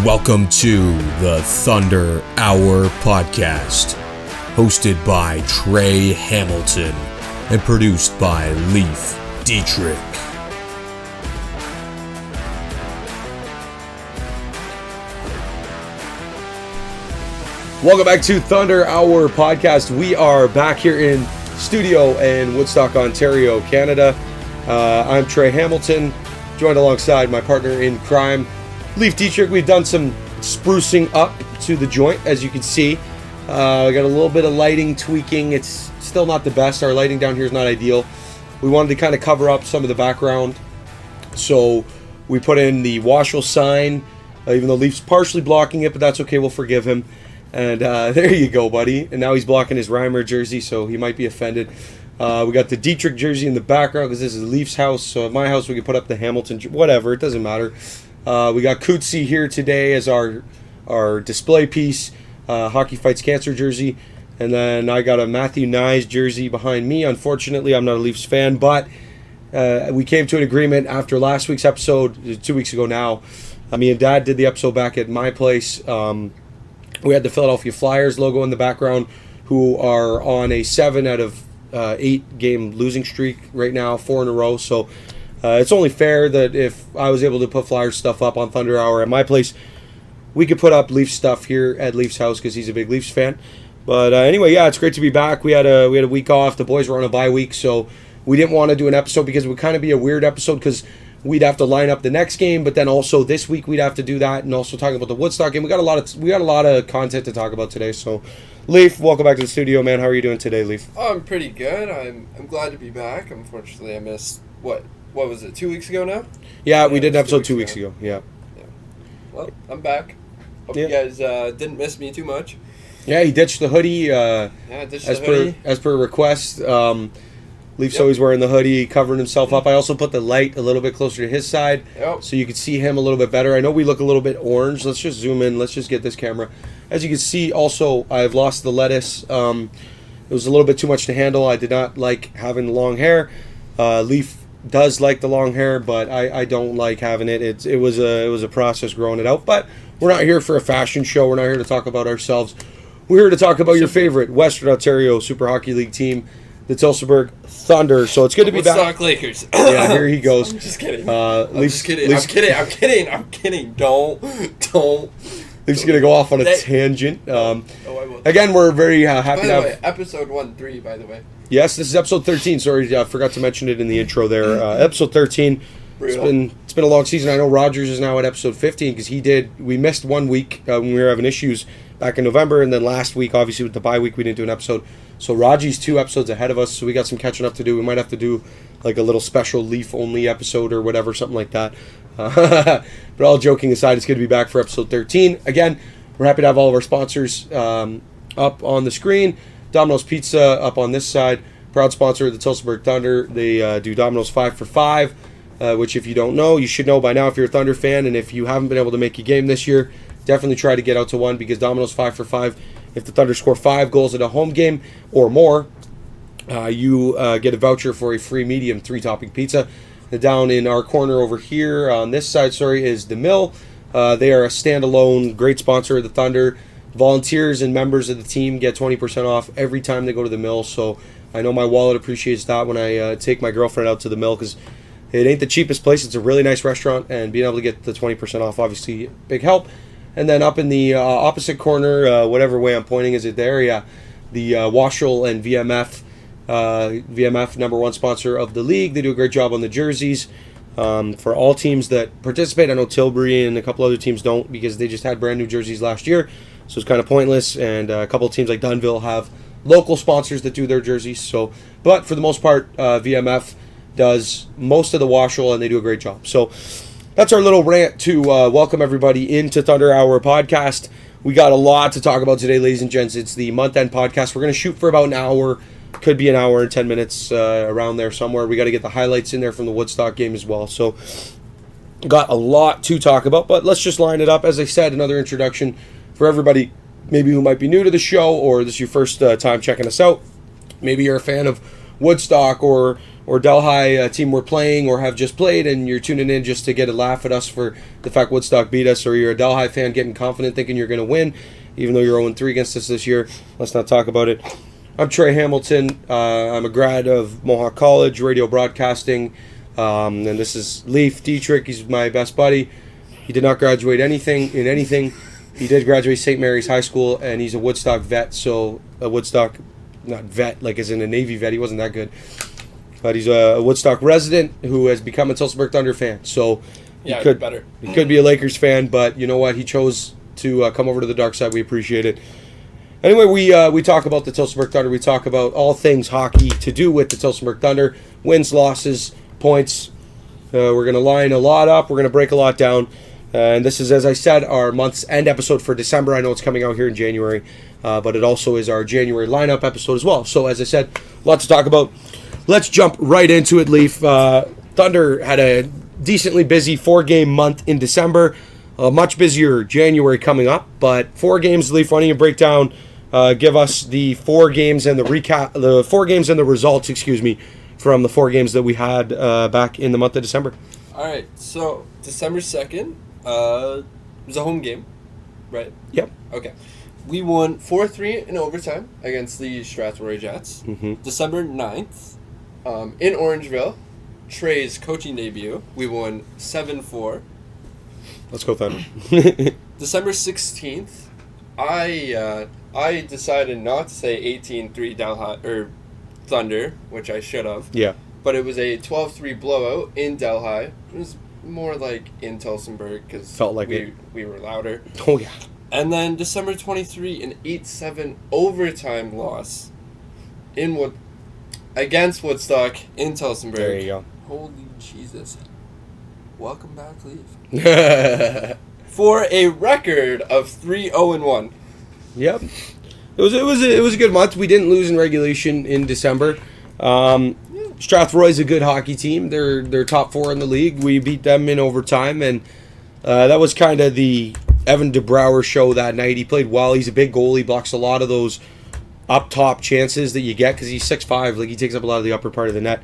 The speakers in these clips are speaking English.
Welcome to the Thunder Hour Podcast, hosted by Treh Hamilton and produced by Leif, Dietrich. Welcome back to Thunder Hour Podcast. We are back here in studio in Woodstock, Ontario, Canada. I'm Treh Hamilton, joined alongside my partner in crime, Leif Dietrich. We've done some sprucing up to the joint, as you can see. We got a little bit of lighting tweaking. It's still not the best. Our lighting down here is not ideal. We wanted to kind of cover up some of the background, so we put in the Washel sign, even though Leif's partially blocking it, but that's okay. We'll forgive him. And there you go, buddy. And now he's blocking his Reimer jersey, so he might be offended. We got the Dietrich jersey in the background because this is Leif's house. So at my house, we can put up the Hamilton, whatever. It doesn't matter. We got Cootsie here today as our display piece, Hockey Fights Cancer jersey. And then I got a Matthew Nyes jersey behind me. Unfortunately, I'm not a Leafs fan, but we came to an agreement after last week's episode, 2 weeks ago now. Me and Dad did the episode back at my place. We had the Philadelphia Flyers logo in the background, who are on a 7 out of 8 game losing streak right now, 4 in a row. So it's only fair that if I was able to put Flyers stuff up on Thunder Hour at my place, we could put up Leafs stuff here at Leafs house because he's a big Leafs fan. But anyway, yeah, it's great to be back. We had a week off. The boys were on a bye week, so we didn't want to do an episode because it would kind of be a weird episode because we'd have to line up the next game, but then also this week we'd have to do that, and also talking about the Woodstock game. We got a lot of content to talk about today. So, Leif, welcome back to the studio, man. How are you doing today, Leif? Oh, I'm pretty good. I'm glad to be back. Unfortunately, I missed what was it? 2 weeks ago now? Yeah, we did an episode 2 weeks ago. Yeah. Well, I'm back. Hope you guys didn't miss me too much. Yeah, he ditched the hoodie. I ditched the hoodie as per request. Leif's always wearing the hoodie, covering himself up. I also put the light a little bit closer to his side, so you can see him a little bit better. I know we look a little bit orange. Let's just zoom in. Let's just get this camera. As you can see, also, I've lost the lettuce. It was a little bit too much to handle. I did not like having the long hair. Leif does like the long hair, but I don't like having it. It was a process growing it out. But we're not here for a fashion show. We're not here to talk about ourselves. We're here to talk about your favorite Western Ontario Super Hockey League team, the Tilsonburg Thunder. So it's good to be back. Woodstock Lakers. Yeah, here he goes. I'm just kidding. I'm kidding. Don't. Leif's going to go off on a tangent. I will. Again, we're very happy to have... By the way, episode 1-3, by the way. Yes, this is episode 13. Sorry, I forgot to mention it in the intro there. Episode 13. It's been a long season. I know Rogers is now at episode 15 because we missed 1 week when we were having issues back in November, and then last week, obviously with the bye week, we didn't do an episode. So Raji's 2 episodes ahead of us, so we got some catching up to do. We might have to do like a little special Leaf-only episode or whatever, something like that. But all joking aside, it's good to be back for episode 13. Again, we're happy to have all of our sponsors up on the screen. Domino's Pizza up on this side, proud sponsor of the Tilsonburg Thunder. They do Domino's 5 for 5, which if you don't know, you should know by now if you're a Thunder fan. And if you haven't been able to make a game this year, definitely try to get out to one because Domino's 5 for 5. If the Thunder score 5 goals at a home game or more, you get a voucher for a free medium 3-topping pizza. And down in our corner over here on this side, is the Mill. They are a standalone great sponsor of the Thunder. Volunteers and members of the team get 20% off every time they go to the Mill. So I know my wallet appreciates that when I take my girlfriend out to the Mill because it ain't the cheapest place. It's a really nice restaurant, and being able to get the 20% off, obviously, big help. And then up in the opposite corner, whatever way I'm pointing, is it there? Yeah, the Washel and VMF. VMF, number 1 sponsor of the league. They do a great job on the jerseys for all teams that participate. I know Tilbury and a couple other teams don't because they just had brand new jerseys last year, so it's kind of pointless. And a couple of teams like Dunnville have local sponsors that do their jerseys. So, but for the most part, VMF does most of the Washel, and they do a great job. So that's our little rant to welcome everybody into Thunder Hour Podcast. We got a lot to talk about today, ladies and gents. It's the month-end podcast. We're going to shoot for about an hour. Could be an hour and 10 minutes around there somewhere. We got to get the highlights in there from the Woodstock game as well. So got a lot to talk about, but let's just line it up. As I said, another introduction for everybody maybe who might be new to the show, or this is your first time checking us out. Maybe you're a fan of Woodstock or or Delhi team we're playing or have just played, and you're tuning in just to get a laugh at us for the fact Woodstock beat us, or you're a Delhi fan getting confident thinking you're going to win, even though you're 0-3 against us this year, let's not talk about it. I'm Treh Hamilton. I'm a grad of Mohawk College, radio broadcasting, and this is Leif. Dietrich, he's my best buddy. He did not graduate anything. He did graduate St. Mary's High School, and he's a Woodstock vet, so a Woodstock, not vet, like as in a Navy vet, he wasn't that good. But he's a Woodstock resident who has become a Tillsonburg Thunder fan. So he could be a Lakers fan, but you know what? He chose to come over to the dark side. We appreciate it. Anyway, we talk about the Tillsonburg Thunder. We talk about all things hockey to do with the Tillsonburg Thunder. Wins, losses, points. We're going to line a lot up. We're going to break a lot down. And this is, as I said, our month's end episode for December. I know it's coming out here in January, but it also is our January lineup episode as well. So, as I said, a lot to talk about. Let's jump right into it, Leif. Thunder had a decently busy 4-game month in December. A much busier January coming up, but 4 games, Leif. Why don't you break down, give us the 4 games and the recap, the 4 games and the results, from the 4 games that we had back in the month of December. All right, so December 2nd was a home game, right? Yep. Okay. We won 4-3 in overtime against the Strathroy Jets. Mm-hmm. December 9th, in Orangeville, Trey's coaching debut, we won 7-4. Let's go Thunder. December 16th, I decided not to say 18-3 Delhi, Thunder, which I should have. Yeah. But it was a 12-3 blowout in Delhi. It was more like in Tillsonburg because felt like we were louder. Oh, yeah. And then December 23, an 8-7 overtime loss against Woodstock in Tillsonburg. There you go. Holy Jesus. Welcome back, Leif. For a record of 3-0-1. Yep. It was a good month. We didn't lose in regulation in December. Strathroy's a good hockey team. They're top 4 in the league. We beat them in overtime, and that was kind of the Evan DeBrouwer show that night. He played well. He's a big goalie. Blocks a lot of those up top chances that you get because he's 6'5". Like, he takes up a lot of the upper part of the net.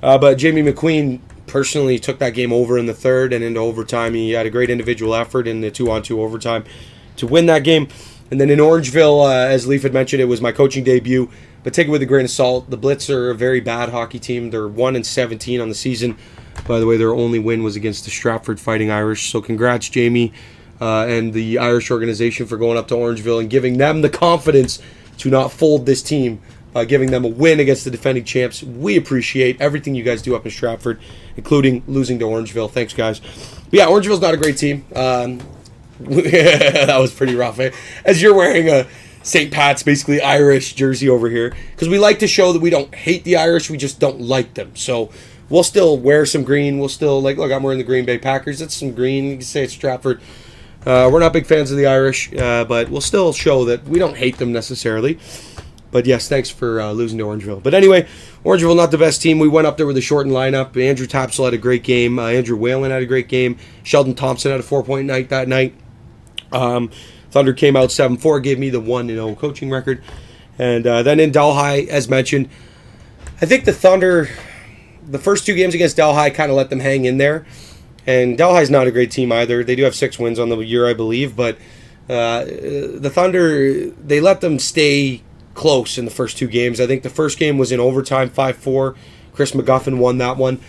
But Jamie McQueen personally took that game over in the third and into overtime. He had a great individual effort in the 2-on-2 overtime to win that game. And then in Orangeville, as Leif had mentioned, it was my coaching debut. But take it with a grain of salt. The Blitz are a very bad hockey team. They're 1-17 on the season. By the way, their only win was against the Stratford Fighting Irish. So congrats, Jamie, and the Irish organization for going up to Orangeville and giving them the confidence to not fold this team by giving them a win against the defending champs. We appreciate everything you guys do up in Stratford, including losing to Orangeville. Thanks, guys. But yeah, Orangeville's not a great team. That was pretty rough, eh? As you're wearing a St. Pat's, basically Irish jersey over here, because we like to show that we don't hate the Irish, we just don't like them. So we'll still wear some green. We'll still, look, I'm wearing the Green Bay Packers. It's some green. You can say it's Stratford. We're not big fans of the Irish, but we'll still show that we don't hate them necessarily. But yes, thanks for losing to Orangeville. But anyway, Orangeville not the best team. We went up there with a shortened lineup. Andrew Tapsell had a great game. Andrew Whalen had a great game. Sheldon Thompson had a 4-point night that night. Thunder came out 7-4, gave me the 1-0 coaching record. And then in Delhi, as mentioned, I think the Thunder, the first 2 games against Delhi kind of let them hang in there. And Delhi's not a great team either. They do have 6 wins on the year, I believe. But the Thunder, they let them stay close in the first 2 games. I think the first game was in overtime, 5-4. Chris McGuffin won that one.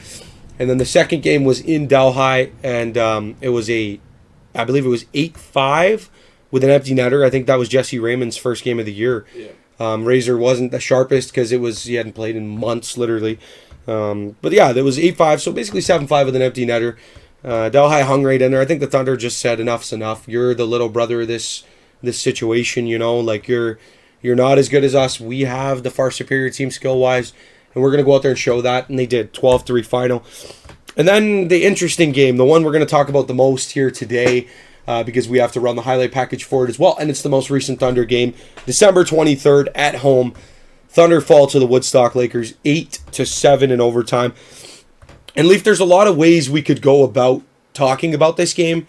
And then the second game was in Delhi, and it was I believe it was 8-5 with an empty netter. I think that was Jesse Raymond's first game of the year. Yeah. Razor wasn't the sharpest because he hadn't played in months, literally. But yeah, that was 8-5, so basically 7-5 with an empty netter. Delhi hung right in there. I think the Thunder just said enough's enough. You're the little brother of this situation, like you're not as good as us. We have the far superior team skill-wise, and we're going to go out there and show that, and they did. 12-3 final. And then the interesting game, the one we're going to talk about the most here today, because we have to run the highlight package for it as well, and it's the most recent Thunder game. December 23rd at home. Thunder fall to the Woodstock Lakers 8-7 in overtime. And Leif, there's a lot of ways we could go about talking about this game.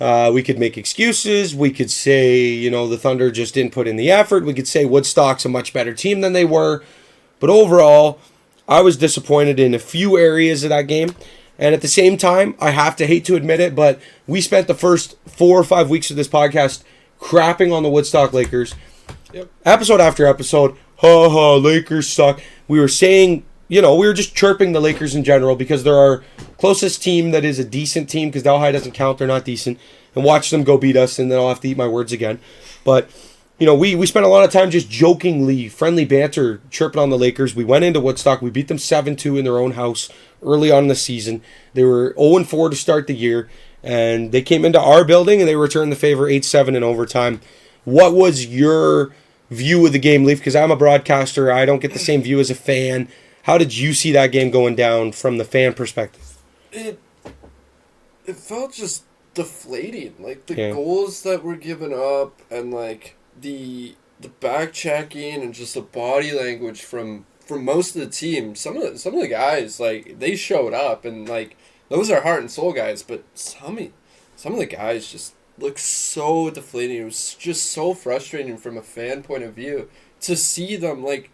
We could make excuses. We could say, the Thunder just didn't put in the effort. We could say Woodstock's a much better team than they were. But overall, I was disappointed in a few areas of that game. And at the same time, I have to hate to admit it, but we spent the first 4 or 5 weeks of this podcast crapping on the Woodstock Lakers. Yep. Episode after episode, ha ha, Lakers suck. We were saying, we were just chirping the Lakers in general because they're our closest team that is a decent team because Delhi doesn't count, they're not decent. And watch them go beat us, and then I'll have to eat my words again. But, we spent a lot of time just jokingly, friendly banter, chirping on the Lakers. We went into Woodstock. We beat them 7-2 in their own house early on in the season. They were 0-4 to start the year, and they came into our building, and they returned the favor 8-7 in overtime. What was your view of the game, Leif? Because I'm a broadcaster. I don't get the same view as a fan. How did you see that game going down from the fan perspective? It felt just deflating. Like, the goals that were given up and, like, the back checking and just the body language from most of the team. Some of the guys, like, they showed up, and, like, those are heart and soul guys, but some of the guys just look so deflating. It was just so frustrating from a fan point of view to see them. Like,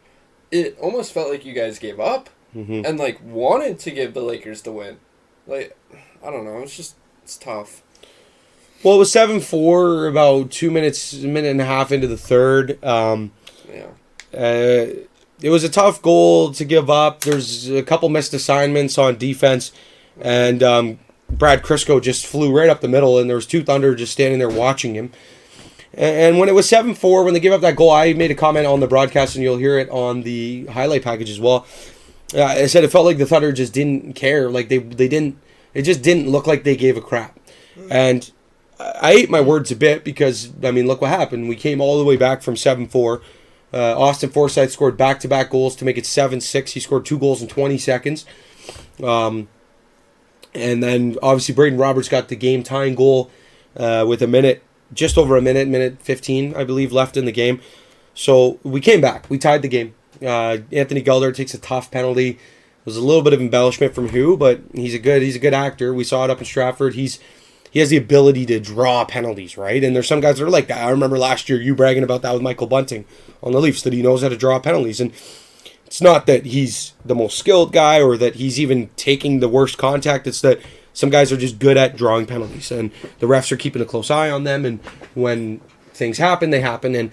it almost felt like you guys gave up and, like, wanted to give the Lakers the win. Like, I don't know. It's tough. Well, it was 7-4 about a minute and a half into the third. It was a tough goal to give up. There's a couple missed assignments on defense, and Brad Crisco just flew right up the middle, and there was two Thunder just standing there watching him. And when it was 7-4, when they gave up that goal, I made a comment on the broadcast, and you'll hear it on the highlight package as well. I said it felt like the Thunder just didn't care. Like, they didn't. It just didn't look like they gave a crap. And I ate my words a bit because, look what happened. We came all the way back from 7-4. Austin Forsythe scored back-to-back goals to make it 7-6. He scored 2 goals in 20 seconds. And then, obviously, Braden Roberts got the game-tying goal with just over a minute 15, I believe, left in the game. So we came back. We tied the game. Anthony Gelder takes a tough penalty. It was a little bit of embellishment from Hugh, but he's a good actor. We saw it up in Stratford. He has the ability to draw penalties, right? And there's some guys that are like that. I remember last year you bragging about that with Michael Bunting on the Leafs, that he knows how to draw penalties. And it's not that he's the most skilled guy or that he's even taking the worst contact. It's that some guys are just good at drawing penalties, and the refs are keeping a close eye on them. And when things happen, they happen. And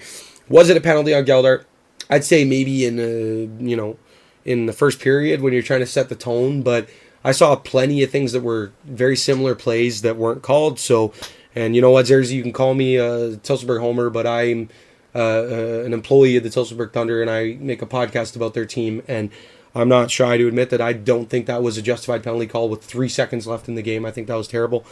was it a penalty on Gelder? I'd say maybe in the first period when you're trying to set the tone, but I saw plenty of things that were very similar plays that weren't called. So, and you know what, Zerzy, you can call me a Tillsonburg homer, but I'm an employee of the Tillsonburg Thunder, and I make a podcast about their team, and I'm not shy to admit that I don't think that was a justified penalty call with 3 seconds left in the game. I think that was terrible.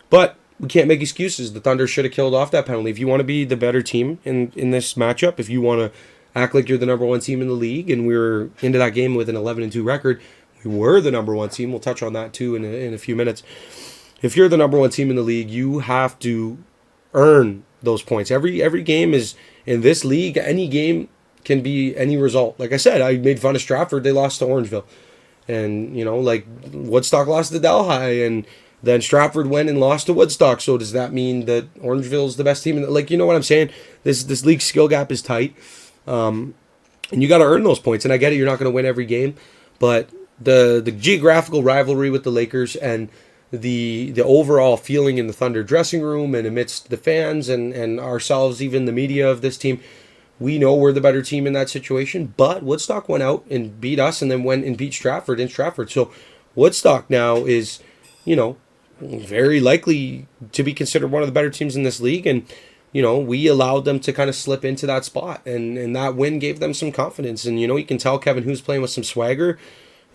But we can't make excuses. The Thunder should have killed off that penalty. If you want to be the better team in this matchup, if you want to act like you're the number one team in the league, and we were into that game with an 11-2 record, we were the number one team. We'll touch on that too in a few minutes. If you're the number one team in the league, you have to earn those points. Every game is in this league. Any game can be any result. Like I said, I made fun of Stratford. They lost to Orangeville, and Woodstock lost to Delhi, and then Stratford went and lost to Woodstock. So does that mean that Orangeville's the best team? You know what I'm saying? This league skill gap is tight, and you got to earn those points. And I get it, you're not going to win every game, but the geographical rivalry with the Lakers and the overall feeling in the Thunder dressing room and amidst the fans and ourselves, even the media of this team, we know we're the better team in that situation. But Woodstock went out and beat us and then went and beat Stratford in Stratford. So Woodstock now is, very likely to be considered one of the better teams in this league. And, we allowed them to kind of slip into that spot. And that win gave them some confidence. And, you can tell Kevin Hu's playing with some swagger.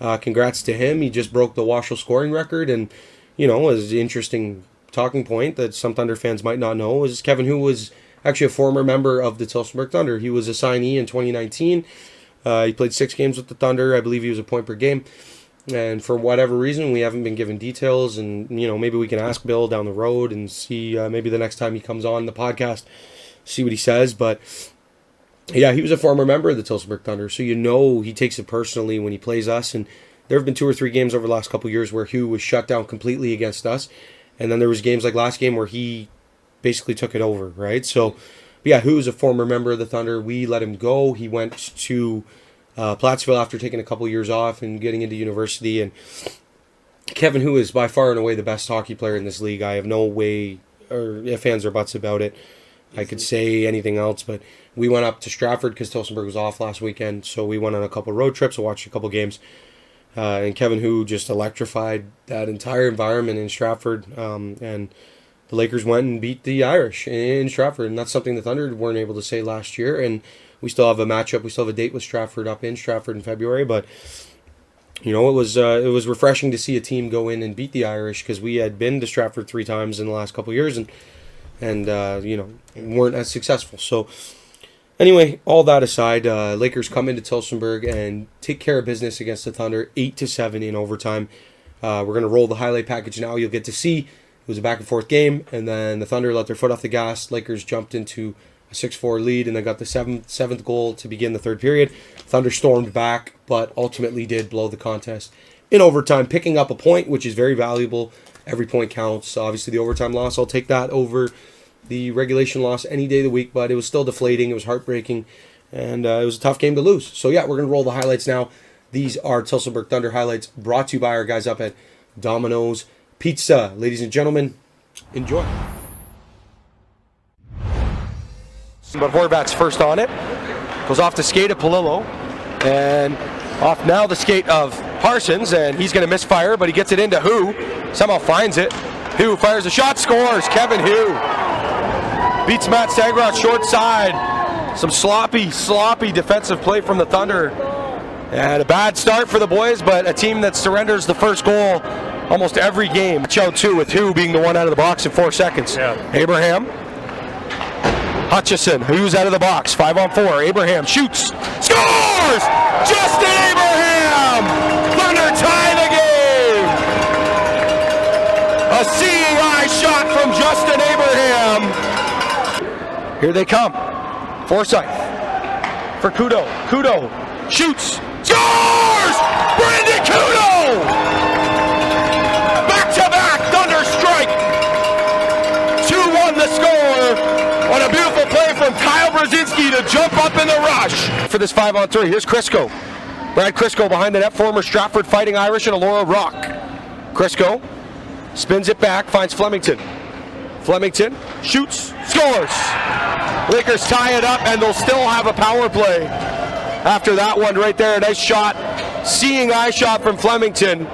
Congrats to him. He just broke the Washoe scoring record. And, was an interesting talking point that some Thunder fans might not know is Kevin Hu was actually a former member of the Tillsonburg Thunder. He was a signee in 2019. He played 6 games with the Thunder. I believe he was a point per game. And for whatever reason, we haven't been given details. And, maybe we can ask Bill down the road and see maybe the next time he comes on the podcast, see what he says. But yeah, he was a former member of the Tillsonburg Thunder, so he takes it personally when he plays us. And there have been 2 or 3 games over the last couple of years where Hugh was shut down completely against us, and then there was games like last game where he basically took it over, right? So, yeah, Hugh is a former member of the Thunder. We let him go. He went to Plattsville after taking a couple years off and getting into university. And Kevin, who is by far and away the best hockey player in this league. I have no way or ifs, ands, or buts about it. I could say anything else, but we went up to Stratford because Tillsonburg was off last weekend, so we went on a couple road trips and watched a couple games. And Kevin, who just electrified that entire environment in Stratford, and the Lakers went and beat the Irish in Stratford, and that's something the Thunder weren't able to say last year. And we still have a matchup. We still have a date with Stratford up in Stratford in February, but it was refreshing to see a team go in and beat the Irish because we had been to Stratford 3 times in the last couple of years and weren't as successful. So anyway, all that aside, Lakers come into Tillsonburg and take care of business against the Thunder, 8-7 in overtime. We're going to roll the highlight package now. You'll get to see it was a back and forth game, and then the Thunder let their foot off the gas. Lakers jumped into a 6-4 lead, and they got the seventh goal to begin the third period. Thunder stormed back, but ultimately did blow the contest in overtime, picking up a point, which is very valuable. Every point counts. Obviously, the overtime loss, I'll take that over the regulation loss any day of the week, but it was still deflating. It was heartbreaking, and it was a tough game to lose. So, yeah, we're going to roll the highlights now. These are Tillsonburg Thunder highlights brought to you by our guys up at Domino's Pizza. Ladies and gentlemen, enjoy. But Horvat's first on it. Goes off the skate of Palillo, and off now the skate of Parsons, and he's going to misfire, but he gets it into Hu. Somehow finds it. Hu fires a shot, scores. Kevin Hu beats Matt Sagrot short side. Some sloppy defensive play from the Thunder. And a bad start for the boys, but a team that surrenders the first goal almost every game. Chow 2 with Hu being the one out of the box in 4 seconds. Yeah. Abraham. Hutchison, who's out of the box, 5-on-4. Abraham shoots, scores! Justin Abraham! Thunder tie the game! A seeing eye shot from Justin Abraham. Here they come. Forsyth for Kudo. Kudo shoots, scores! Brandon Kudo! Back-to-back Thunder strike. 2-1 the score. On a beautiful play from Kyle Brzezinski to jump up in the rush. For this 5-on-3, here's Crisco. Brad Crisco behind the net, former Stratford Fighting Irish and Elora Rock. Crisco spins it back, finds Flemington. Flemington shoots, scores. Lakers tie it up, and they'll still have a power play after that one right there. A nice shot, seeing eye shot from Flemington.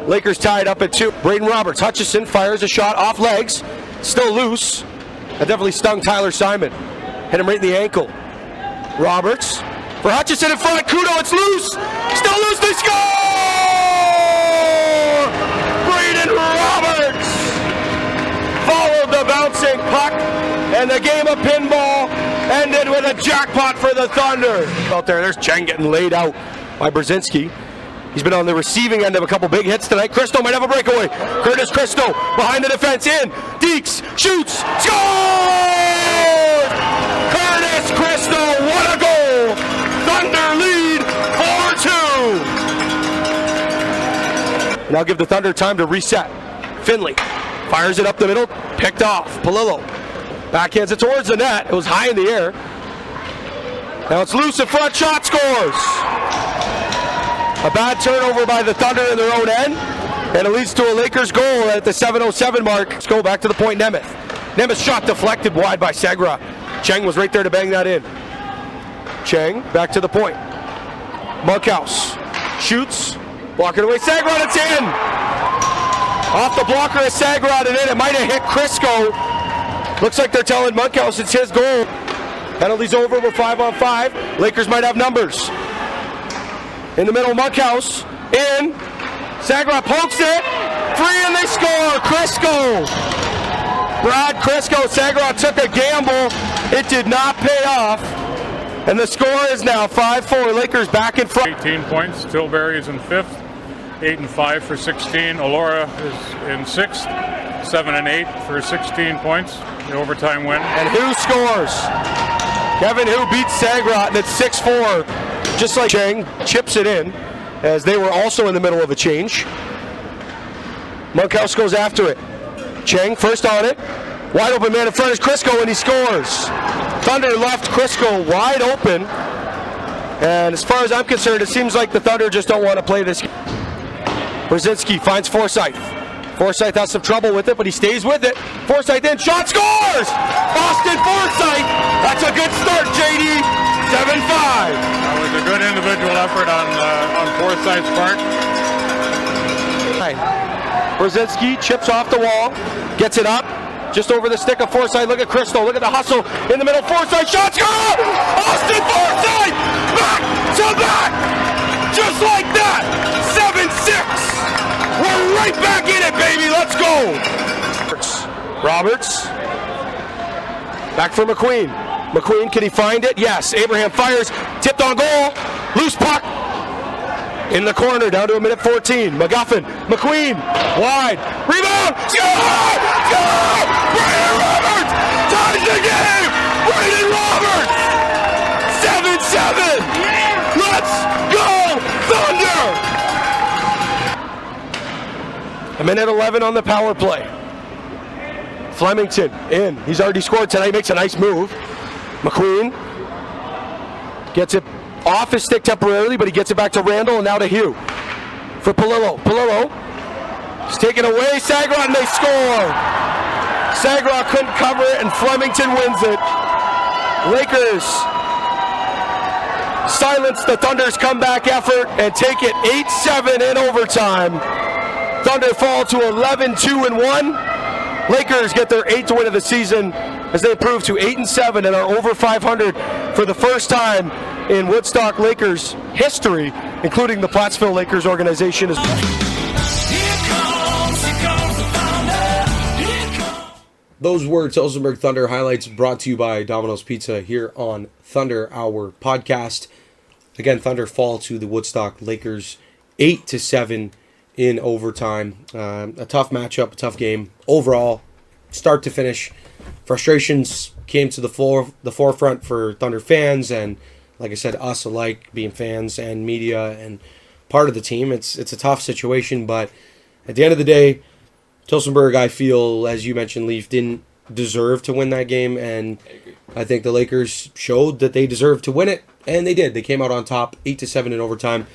Lakers tie it up at 2. Braden Roberts, Hutchison fires a shot off legs, still loose. That definitely stung Tyler Simon. Hit him right in the ankle. Roberts for Hutchison in front. Kudo, it's loose. Still loose, they score! Braden Roberts followed the bouncing puck, and the game of pinball ended with a jackpot for the Thunder. Out there's Cheng getting laid out by Brzezinski. He's been on the receiving end of a couple big hits tonight. Cristo might have a breakaway. Curtis Cristo behind the defense in. Deeks shoots, scores! Curtis Cristo, what a goal! Thunder lead 4-2. And I'll give the Thunder time to reset. Finley fires it up the middle, picked off. Palillo backhands it towards the net. It was high in the air. Now it's loose in front, shot, scores! A bad turnover by the Thunder in their own end, and it leads to a Lakers goal at the 7:07 mark. Let's go back to the point, Nemeth. Nemeth's shot deflected wide by Segra. Cheng was right there to bang that in. Cheng back to the point. Monkhouse shoots, blocking away Sagrad, it's in! Off the blocker is Sagrad and in. It might have hit Crisco. Looks like they're telling Monkhouse it's his goal. Penalty's over, we're 5-on-5. Lakers might have numbers. In the middle, Monkhouse, in, Sagrad pokes it, free and they score, Crisco! Brad Crisco, Sagrad took a gamble, it did not pay off, and the score is now 5-4, Lakers back in front. 18 points, Tilbury is in 5th, 8-5 for 16, Elora is in 6th, 7-8 for 16 points, the overtime win. And Hu scores? Kevin Hu beats Sagrad, and it's 6-4. Just like Cheng chips it in, as they were also in the middle of a change. Monkhouse goes after it. Cheng first on it. Wide open man in front is Crisco, and he scores. Thunder left Crisco wide open, And as far as I'm concerned, it seems like the Thunder just don't want to play this. Brzezinski finds Forsyth. Forsyth has some trouble with it, but he stays with it. Forsyth in, shot, scores! Austin Forsyth! That's a good start, JD. 7-5. That was a good individual effort on Forsyth's part. Brzezinski chips off the wall, gets it up, just over the stick of Forsyth. Look at Crystal, look at the hustle in the middle. Forsyth, shot, score! Austin Forsyth! Back to back! Just like that! 7-6! We're right back in it, baby! Let's go! Roberts. Back for McQueen. McQueen, can he find it? Yes. Abraham fires, tipped on goal. Loose puck. In the corner, down to a minute 14. McGuffin, McQueen, wide, rebound, score! Score! Brandon Roberts ties the game! Brandon Roberts! 7-7! Let's go, Thunder! A minute 11 on the power play. Flemington in. He's already scored tonight, makes a nice move. McQueen gets it off his stick temporarily, but he gets it back to Randall and now to Hugh. For Palillo. Palillo is taken away. Sagrot and they score. Sagrot couldn't cover it and Flemington wins it. Lakers silence the Thunder's comeback effort and take it 8-7 in overtime. Thunder fall to 11-2-1. Lakers get their 8th win of the season as they improve to 8-7 and are over 500 for the first time in Woodstock Lakers history, including the Plattsville Lakers organization. Those were Tillsonburg Thunder highlights brought to you by Domino's Pizza here on Thunder Hour Podcast. Again, Thunder fall to the Woodstock Lakers 8-7 in overtime. A tough matchup, a tough game overall, start to finish. Frustrations came to the forefront for Thunder fans and, like I said, us alike, being fans and media and part of the team. It's a tough situation, but at the end of the day, Tillsonburg, I feel, as you mentioned, Leif, didn't deserve to win that game, and I think the Lakers showed that they deserved to win it, and they did. They came out on top, 8-7 in overtime.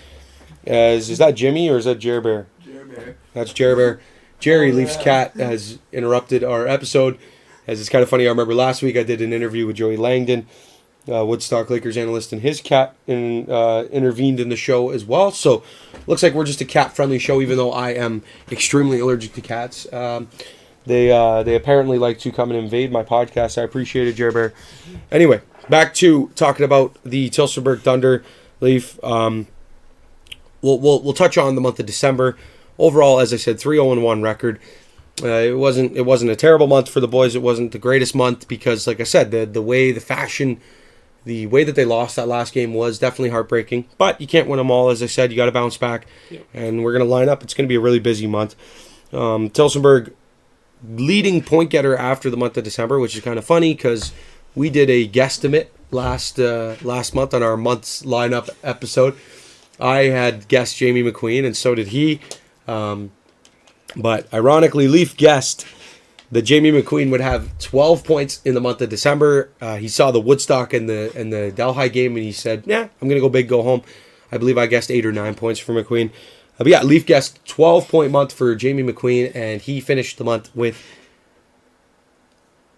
Is that Jimmy or is that Jer Bear? Jer Bear. That's Jer Bear. Jerry, Leaf's cat, has interrupted our episode. As it's kind of funny, I remember last week I did an interview with Joey Langdon, Woodstock Lakers analyst, and his cat intervened in the show as well. So looks like we're just a cat-friendly show, even though I am extremely allergic to cats. They apparently like to come and invade my podcast. I appreciate it, Jer Bear. Anyway, back to talking about the Tillsonburg Thunder. Leaf, we'll touch on the month of December. Overall, as I said, 3-0-1 record. It wasn't a terrible month for the boys. It wasn't the greatest month because, like I said, the way that they lost that last game was definitely heartbreaking. But you can't win them all. As I said, you got to bounce back. Yep. And we're going to line up. It's going to be a really busy month. Tillsonburg leading point getter after the month of December, which is kind of funny because we did a guesstimate last month on our month's lineup episode. I had guessed Jamie McQueen, and so did he. But ironically, Leif guessed that Jamie McQueen would have 12 points in the month of December. He saw the Woodstock and the Delhi game, and he said, "Yeah, I'm gonna go big, go home." I believe I guessed 8 or 9 points for McQueen. But yeah, Leif guessed 12-point month for Jamie McQueen, and he finished the month with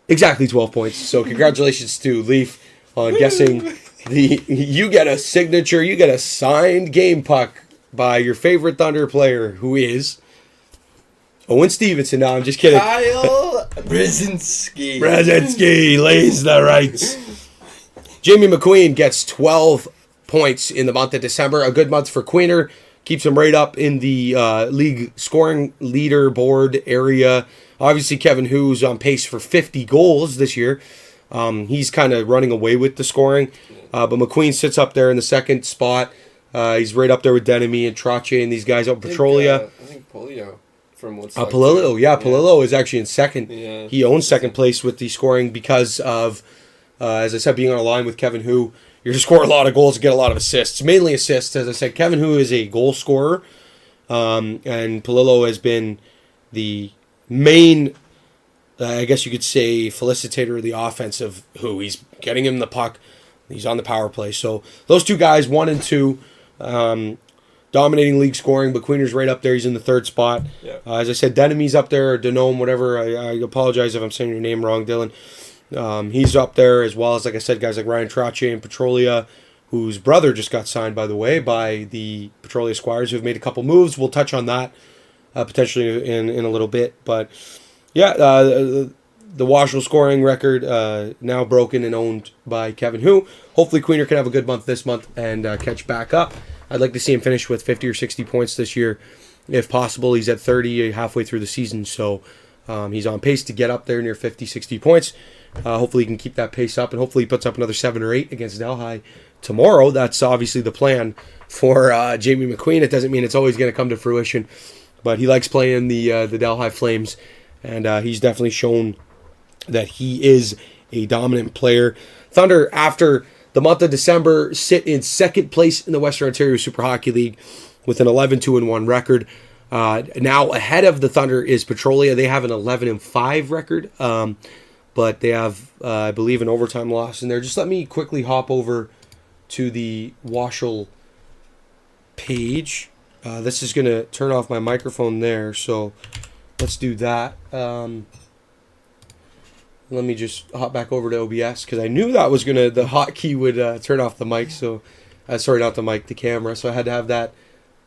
exactly 12 points. So congratulations to Leif on guessing you get a signature, you get a signed game puck by your favorite Thunder player, who is Owen Stevenson. No, I'm just kidding. Kyle Brzezinski. Brzezinski lays the rights. Jamie McQueen gets 12 points in the month of December. A good month for Queener. Keeps him right up in the league scoring leaderboard area. Obviously, Kevin Hu's on pace for 50 goals this year. He's kind of running away with the scoring. But McQueen sits up there in the second spot. He's right up there with Denemy and Treh and these guys out in Petrolia. I think Polio from Woodstock. Palillo is actually in second. Yeah. He owns second place with the scoring because of, as I said, being on a line with Kevin Hu. You're going to score a lot of goals and get a lot of assists. Mainly assists, as I said. Kevin Hu is a goal scorer, and Palillo has been the main, I guess you could say, felicitator of the offense of Hu. He's getting him the puck, He's on the power play. So those two guys, 1 and 2, dominating league scoring. But Queener's right up there. He's in the 3rd spot. Yeah. As I said, Denomy's up there, or Denome, whatever. I apologize if I'm saying your name wrong, Dylan. He's up there, as well as, like I said, guys like Ryan Treh and Petrolia, whose brother just got signed, by the way, by the Petrolia Squires, who have made a couple moves. We'll touch on that potentially in a little bit. But, yeah, the Washel scoring record now broken and owned by Kevin Hu. Hopefully Queener can have a good month this month and catch back up. I'd like to see him finish with 50 or 60 points this year, if possible. He's at 30 halfway through the season, so he's on pace to get up there near 50, 60 points. Hopefully he can keep that pace up, and hopefully he puts up another 7 or 8 against Delhi tomorrow. That's obviously the plan for Jamie McQueen. It doesn't mean it's always going to come to fruition, but he likes playing the Delhi Flames, and he's definitely shown that he is a dominant player. Thunder, after the month of December, sit in 2nd place in the Western Ontario Super Hockey League with an 11-2-1 record. Now ahead of the Thunder is Petrolia. They have an 11-5 record, but they have, I believe, an overtime loss in there. Just let me quickly hop over to the Washel page. This is going to turn off my microphone there, so let's do that. Let me just hop back over to OBS, because I knew that was the hotkey would turn off the mic. So, sorry, not the mic, the camera. So I had to have that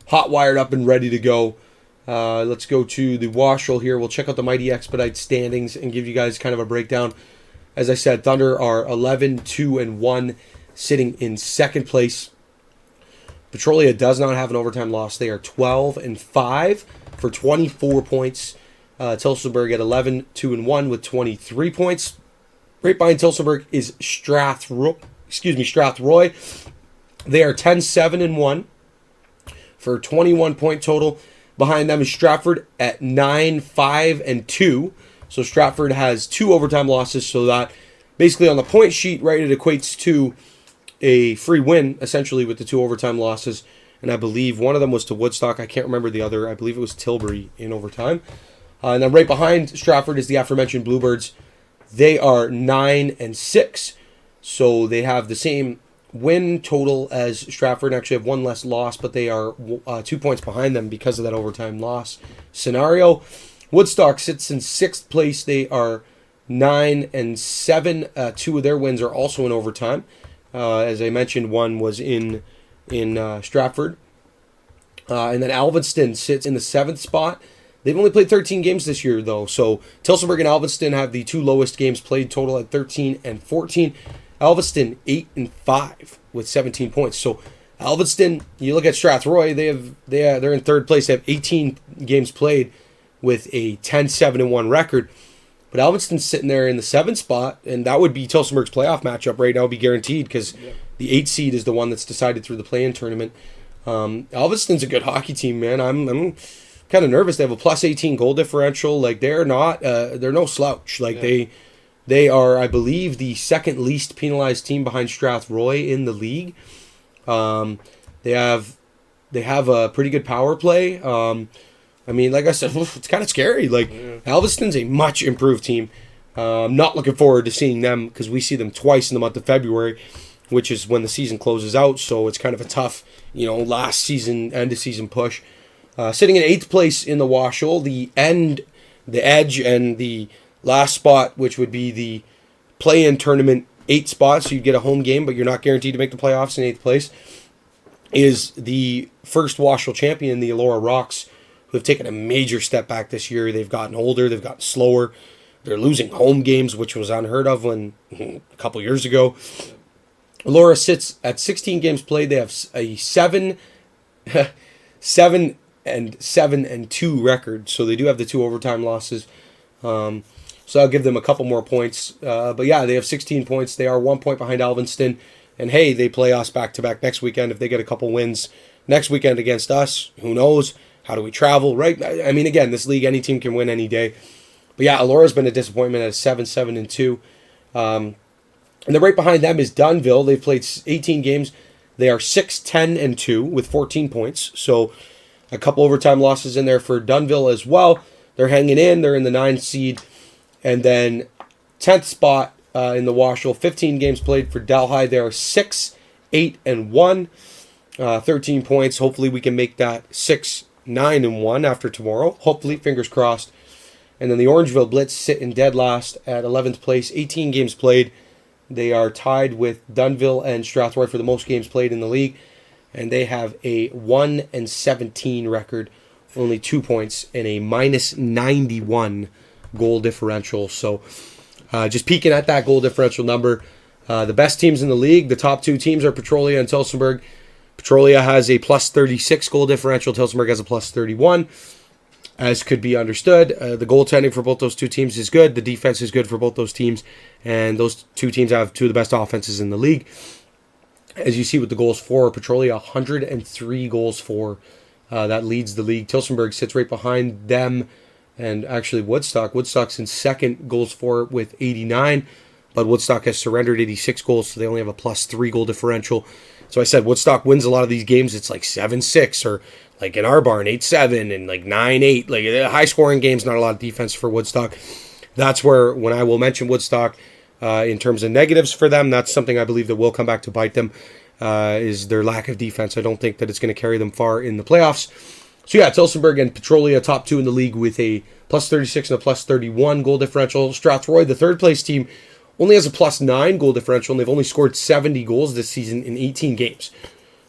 hot wired up and ready to go. Let's go to the Washel here. We'll check out the Mighty Expedite standings and give you guys kind of a breakdown. As I said, Thunder are 11-2-1, sitting in 2nd place. Petrolia does not have an overtime loss. They are 12-5 for 24 points. Tilsonburg at 11-2-1 with 23 points. Right behind Tilsonburg is Strathroy. They are 10-7-1 for 21 point total. Behind them is Stratford at 9-5-2. So Stratford has 2 overtime losses, so that basically on the point sheet, right, it equates to a free win, essentially, with the 2 overtime losses. And I believe one of them was to Woodstock. I can't remember the other. I believe it was Tilbury in overtime. And then right behind Stratford is the aforementioned Bluebirds. They are 9-6. So they have the same win total as Stratford, and actually have 1 less loss, but they are 2 points behind them because of that overtime loss scenario. Woodstock sits in 6th place. They are 9-7. 2 of their wins are also in overtime. As I mentioned, one was in Stratford. And then Alvinston sits in the 7th spot. They've only played 13 games this year, though. So Tilsonburg and Alvinston have the 2 lowest games played total at 13 and 14. Alvinston 8-5 with 17 points. So Alvinston, you look at Strathroy, they're in 3rd place. They have 18 games played with a 10-7-1 record. But Alvinston's sitting there in the 7th spot, and that would be Tilsonburg's playoff matchup right now, would be guaranteed, because the 8 seed is the one that's decided through the play-in tournament. Alvinston's a good hockey team, man. I'm kind of nervous. They have a plus 18 goal differential. Like, they're no slouch. Like, they are, I believe, the 2nd least penalized team behind Strathroy in the league. They have a pretty good power play. I mean, like I said, it's kind of scary. Like, Alvinston's a much improved team. I'm not looking forward to seeing them, because we see them twice in the month of February, which is when the season closes out. So it's kind of a tough, last season, end of season push. Sitting in 8th place in the Washel, the edge, and the last spot, which would be the play-in tournament 8 spot, so you get a home game, but you're not guaranteed to make the playoffs in 8th place, is the first Washel champion, the Elora Rocks, who have taken a major step back this year. They've gotten older, they've gotten slower, they're losing home games, which was unheard of a couple years ago. Elora sits at 16 games played. They have a 7-7-2 record, so they do have the 2 overtime losses. So I'll give them a couple more points. But yeah, they have 16 points. They are 1 point behind Alvinston. And hey, they play us back-to-back next weekend. If they get a couple wins next weekend against us, who knows? How do we travel, right? I mean, again, this league, any team can win any day. But yeah, Elora's been a disappointment at 7-7-2. And then right behind them is Dunnville. They've played 18 games. They are 6-10-2 with 14 points. So a couple overtime losses in there for Dunnville as well. They're hanging in. They're in the 9 seed. And then 10th spot in the Washel. 15 games played for Delhi. They are 6-8-1, 13 points. Hopefully we can make that 6-9-1 after tomorrow. Hopefully, fingers crossed. And then the Orangeville Blitz sit in dead last at 11th place, 18 games played. They are tied with Dunnville and Strathroy for the most games played in the league, and they have a 1-17 record, only 2 points, and a -91 goal differential. So just peeking at that goal differential number, the best teams in the league, the top two teams are Petrolia and Tillsonburg. Petrolia has a +36 goal differential. Tillsonburg has a +31. As could be understood, the goaltending for both those two teams is good. The defense is good for both those teams. And those two teams have two of the best offenses in the league. As you see with the goals for, Petrolia 103 goals for. That leads the league. Tillsonburg sits right behind them. And actually Woodstock. Woodstock's in second goals for with 89. But Woodstock has surrendered 86 goals, so they only have a +3 goal differential. So I said Woodstock wins a lot of these games. It's like 7-6 or like in our barn 8-7 and like 9-8. Like high scoring games, not a lot of defense for Woodstock. That's where when I will mention Woodstock in terms of negatives for them, that's something I believe that will come back to bite them is their lack of defense. I don't think that it's going to carry them far in the playoffs. So yeah, Tillsonburg and Petrolia top two in the league with a +36 and a +31 goal differential. Strathroy, the third place team, only has a +9 goal differential, and they've only scored 70 goals this season in 18 games.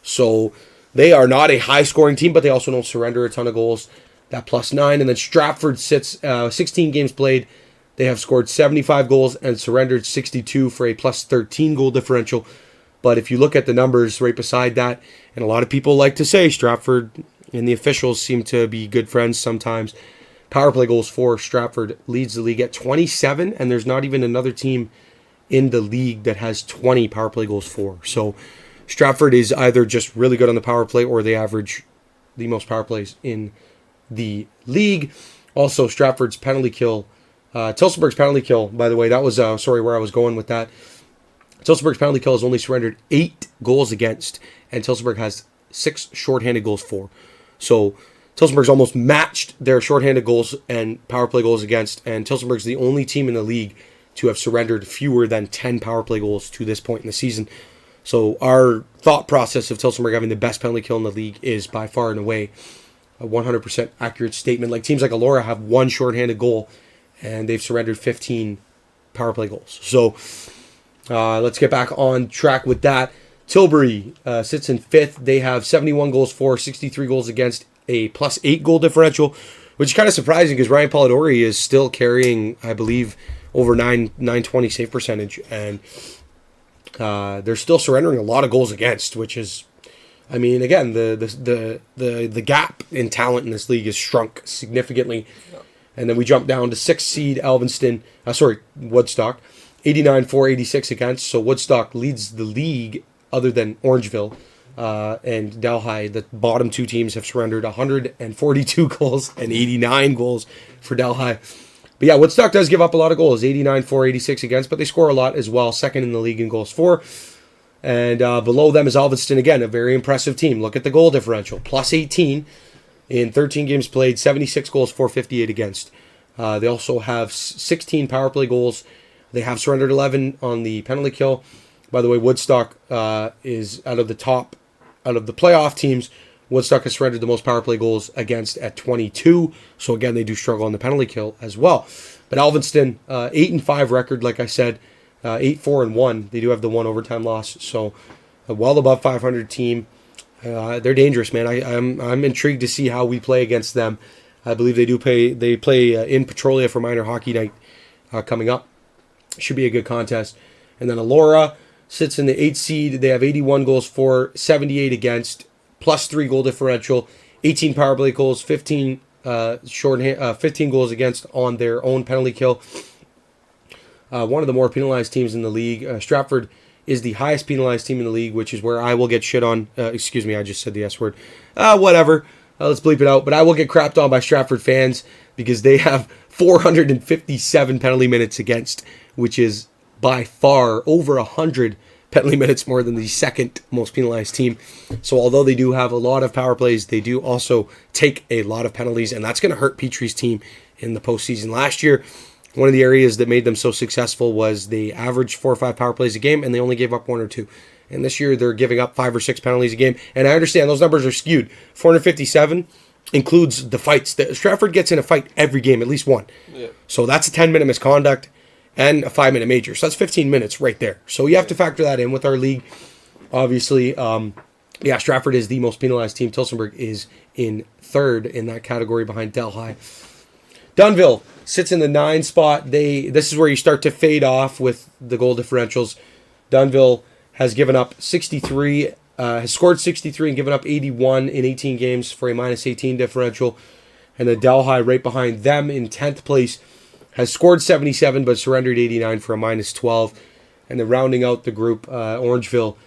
So they are not a high-scoring team, but they also don't surrender a ton of goals. That +9. And then Stratford sits 16 games played. They have scored 75 goals and surrendered 62 for a +13 goal differential. But if you look at the numbers right beside that, and a lot of people like to say Stratford and the officials seem to be good friends sometimes, power play goals for Stratford leads the league at 27, and there's not even another team in the league that has 20 power play goals for. So Stratford is either just really good on the power play or they average the most power plays in the league. Also, Stratford's penalty kill, Tillsonburg's penalty kill, by the way, that was, where I was going with that. Tillsonburg's penalty kill has only surrendered 8 goals against, and Tillsonburg has 6 shorthanded goals for. So Tillsonburg's almost matched their shorthanded goals and power play goals against, and Tillsonburg's the only team in the league to have surrendered fewer than 10 power play goals to this point in the season. So our thought process of Tillsonburg having the best penalty kill in the league is by far and away a 100% accurate statement. Like teams like Elora have 1 shorthanded goal, and they've surrendered 15 power play goals. So let's get back on track with that. Tilbury sits in 5th. They have 71 goals for, 63 goals against, a +8 goal differential, which is kind of surprising because Ryan Polidori is still carrying, I believe, over 920 save percentage, and they're still surrendering a lot of goals against, which is, I mean, again, the gap in talent in this league has shrunk significantly. Yeah. And then we jump down to 6th seed Woodstock, 89 for 86 against. So Woodstock leads the league other than Orangeville and Delhi. The bottom two teams have surrendered 142 goals and 89 goals for Delhi. But yeah, Woodstock does give up a lot of goals, 89 for 86 against, but they score a lot as well, second in the league in goals for. And below them is Alvinston, again, a very impressive team. Look at the goal differential, +18 in 13 games played, 76 goals for, 58 against. They also have 16 power play goals. They have surrendered 11 on the penalty kill. By the way, Woodstock is out of the playoff teams. Woodstock has surrendered the most power play goals against at 22. So again, they do struggle on the penalty kill as well. But Alvinston, 8-5 record, like I said, 8-4-1. They do have the 1 overtime loss. So a well above 500 team. They're dangerous, man. I'm intrigued to see how we play against them. I believe they play in Petrolia for minor hockey night coming up. Should be a good contest. And then Elora sits in the 8th seed. They have 81 goals for, 78 against, +3 goal differential, 18 power play goals, 15 goals against on their own penalty kill. One of the more penalized teams in the league. Stratford is the highest penalized team in the league, which is where I will get shit on. Excuse me, I just said the S word. Whatever. Let's bleep it out. But I will get crapped on by Stratford fans because they have 457 penalty minutes against, which is by far over 100 penalty minutes more than the second most penalized team. So although they do have a lot of power plays, they do also take a lot of penalties, and that's going to hurt Petrie's team in the postseason. Last year, one of the areas that made them so successful was they averaged 4 or 5 power plays a game, and they only gave up 1 or 2. And this year, they're giving up 5 or 6 penalties a game. And I understand those numbers are skewed. 457 includes the fights. Stratford gets in a fight every game, at least one. Yeah. So that's a 10-minute misconduct and a 5-minute major. So that's 15 minutes right there. So you have to factor that in with our league. Obviously, Stratford is the most penalized team. Tillsonburg is in 3rd in that category behind Delhi. Dunnville sits in the 9 spot. This is where you start to fade off with the goal differentials. Dunnville has given up 63, has scored 63 and given up 81 in 18 games for a minus 18 differential. And the Delhi right behind them in 10th place has scored 77 but surrendered 89 for a minus 12. And then rounding out the group, Orangeville,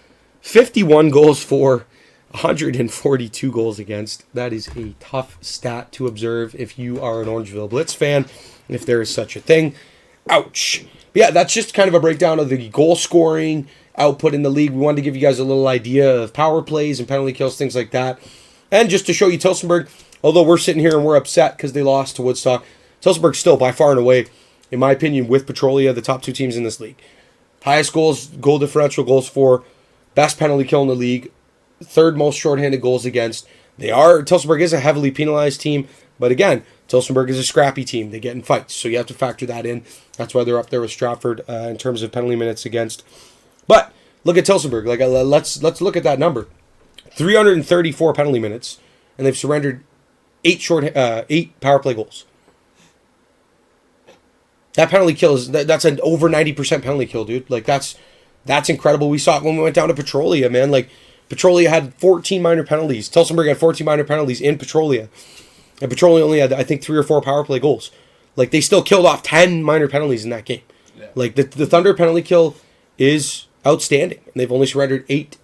51 goals for, 142 goals against. That is a tough stat to observe if you are an Orangeville Blitz fan, if there is such a thing. Ouch. But yeah, that's just kind of a breakdown of the goal scoring output in the league. We wanted to give you guys a little idea of power plays and penalty kills, things like that. And just to show you Tillsonburg, although we're sitting here and we're upset because they lost to Woodstock, Tillsonburg's still by far and away, in my opinion, with Petrolia, the top 2 teams in this league. Highest goal differential, goals for, best penalty kill in the league, 3rd most shorthanded goals against. Tillsonburg is a heavily penalized team, but again, Tillsonburg is a scrappy team. They get in fights, so you have to factor that in. That's why they're up there with Stratford in terms of penalty minutes against. But look at Tillsonburg. Let's look at that number. 334 penalty minutes, and they've surrendered 8 power play goals. That penalty kill that's an over 90% penalty kill, dude. That's incredible. We saw it when we went down to Petrolia, man. Petrolia had 14 minor penalties. Tillsonburg had 14 minor penalties in Petrolia. And Petrolia only had, I think, 3 or 4 power play goals. They still killed off 10 minor penalties in that game. Yeah. The Thunder penalty kill is outstanding. And they've only surrendered 8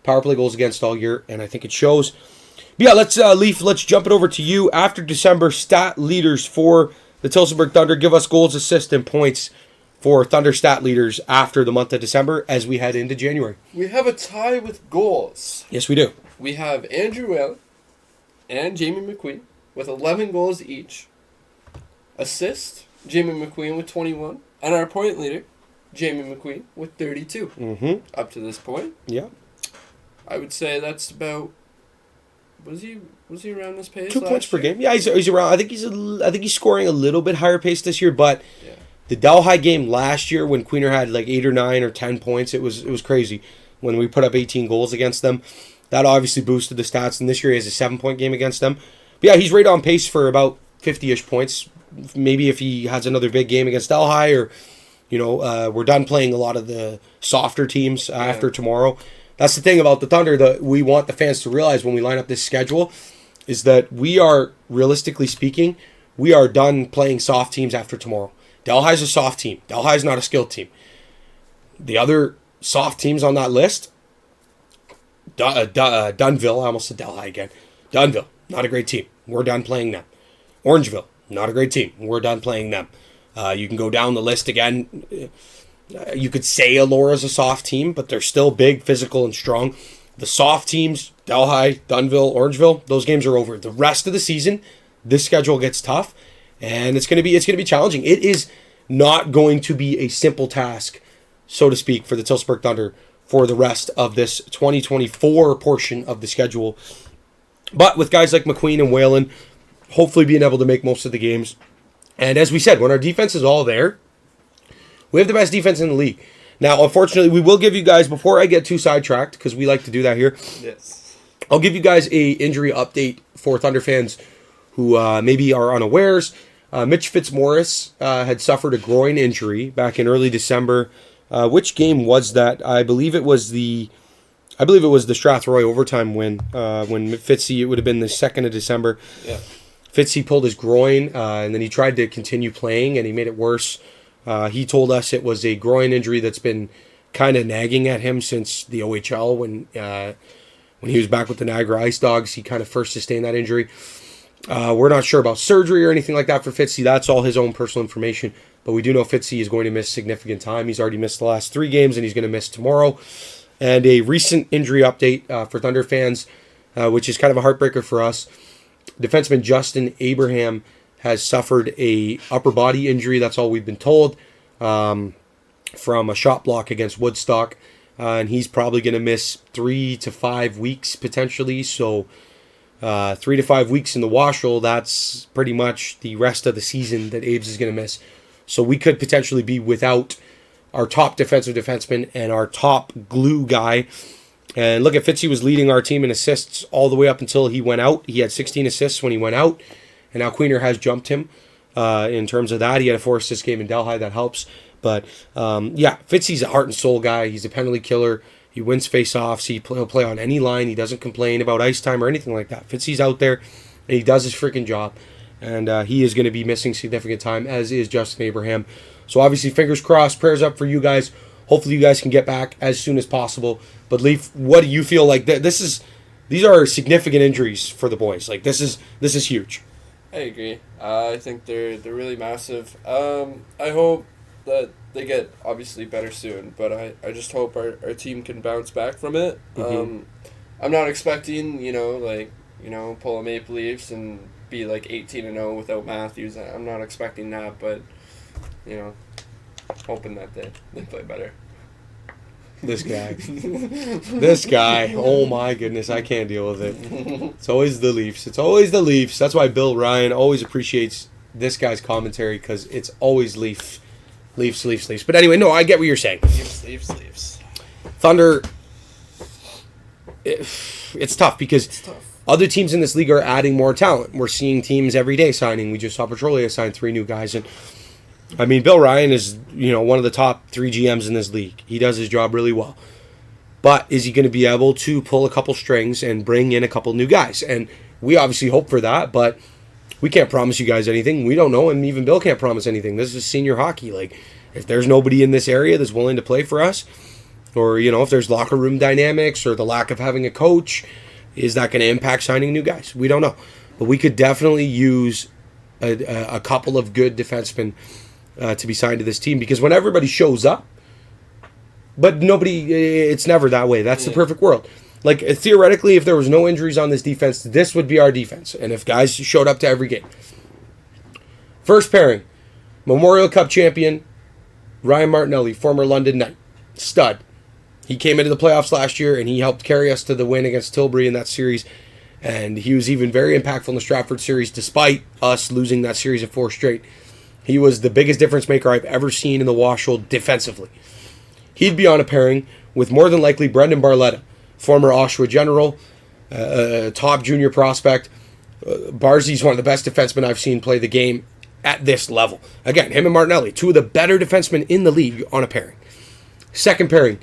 power play goals against all year, and I think it shows. But yeah, Leif, let's jump it over to you. After December, stat leaders for the Tillsonburg Thunder. Give us goals, assists, and points for Thunder stat leaders after the month of December as we head into January. We have a tie with goals. Yes, we do. We have Andrew Allen and Jamie McQueen with 11 goals each. Assist, Jamie McQueen with 21. And our point leader, Jamie McQueen with 32. Up to this point. Yeah. I would say that's about... Was he around this pace? 2 points per game. Yeah, he's around. I think he's scoring a little bit higher pace this year, but yeah. The Delhi game last year when Queener had 8 or 9 or 10 points, it was crazy when we put up 18 goals against them. That obviously boosted the stats, and this year he has a 7-point game against them. But yeah, he's right on pace for about 50-ish points. Maybe if he has another big game against Delhi, or we're done playing a lot of the softer teams after tomorrow. That's the thing about the Thunder that we want the fans to realize when we line up this schedule, is that we are, realistically speaking, we are done playing soft teams after tomorrow. Delhi's a soft team. Delhi's not a skilled team. The other soft teams on that list, Dunnville, I almost said Delhi again. Dunnville, not a great team. We're done playing them. Orangeville, not a great team. We're done playing them. You can go down the list again. You could say Alora's a soft team, but they're still big, physical, and strong. The soft teams, Delhi, Dunnville, Orangeville, those games are over. The rest of the season, this schedule gets tough, and it's going to be challenging. It is not going to be a simple task, so to speak, for the Tillsonburg Thunder for the rest of this 2024 portion of the schedule. But with guys like McQueen and Whalen, hopefully being able to make most of the games. And as we said, when our defense is all there, we have the best defense in the league. Now, unfortunately, we will give you guys, before I get too sidetracked, because we like to do that here, yes, I'll give you guys a injury update for Thunder fans who maybe are unawares. Mitch Fitzmaurice had suffered a groin injury back in early December. Which game was that? I believe it was the Strathroy overtime win when Fitzy, it would have been the 2nd of December. Yeah. Fitzy pulled his groin, and then he tried to continue playing, and he made it worse. He told us it was a groin injury that's been kind of nagging at him since the OHL when he was back with the Niagara Ice Dogs. He kind of first sustained that injury. We're not sure about surgery or anything like that for Fitzy. That's all his own personal information. But we do know Fitzy is going to miss significant time. He's already missed the last 3 games, and he's going to miss tomorrow. And a recent injury update for Thunder fans, which is kind of a heartbreaker for us. Defenseman Justin Abraham has suffered a upper body injury. That's all we've been told, from a shot block against Woodstock. And he's probably going to miss 3 to 5 weeks potentially. So 3 to 5 weeks in the Washel, that's pretty much the rest of the season that Aves is going to miss. So we could potentially be without our top defensive defenseman and our top glue guy. And look at Fitzy was leading our team in assists all the way up until he went out. He had 16 assists when he went out. And now Queener has jumped him in terms of that. He had a 4-assist game in Delhi. That helps. But, Fitzy's a heart and soul guy. He's a penalty killer. He wins face-offs. He'll play on any line. He doesn't complain about ice time or anything like that. Fitzy's out there, and he does his freaking job. And he is going to be missing significant time, as is Justin Abraham. So, obviously, fingers crossed, prayers up for you guys. Hopefully, you guys can get back as soon as possible. But, Leif, what do you feel like? These are significant injuries for the boys. Like, this is huge. I agree. I think they're really massive. I hope that they get obviously better soon, but I just hope our team can bounce back from it. Mm-hmm. I'm not expecting, pull a Maple Leafs and be like 18-0 without Matthews. I'm not expecting that, but, hoping that they play better. This guy. Oh my goodness, I can't deal with it. It's always the Leafs. That's why Bill Ryan always appreciates this guy's commentary, because it's always Leafs. But anyway, no, I get what you're saying. Leafs. Thunder, it's tough because other teams in this league are adding more talent. We're seeing teams every day signing. We just saw Petrolia sign 3 new guys, and I mean, Bill Ryan is, one of the top 3 GMs in this league. He does his job really well. But is he going to be able to pull a couple strings and bring in a couple new guys? And we obviously hope for that, but we can't promise you guys anything. We don't know, and even Bill can't promise anything. This is senior hockey. Like, if there's nobody in this area that's willing to play for us, or, if there's locker room dynamics or the lack of having a coach, is that going to impact signing new guys? We don't know. But we could definitely use a couple of good defensemen to be signed to this team, because when everybody shows up, but it's never that way. That's the perfect world. Like, theoretically, if there was no injuries on this defense, this would be our defense. And if guys showed up to every game. First pairing, Memorial Cup champion, Ryan Martinelli, former London Knight. Stud. He came into the playoffs last year, and he helped carry us to the win against Tilbury in that series. And he was even very impactful in the Stratford series, despite us losing that series in 4 straight. He was the biggest difference maker I've ever seen in the Washel defensively. He'd be on a pairing with more than likely Brendan Barletta, former Oshawa General, top junior prospect. Barzy's one of the best defensemen I've seen play the game at this level. Again, him and Martinelli, 2 of the better defensemen in the league on a pairing. Second pairing,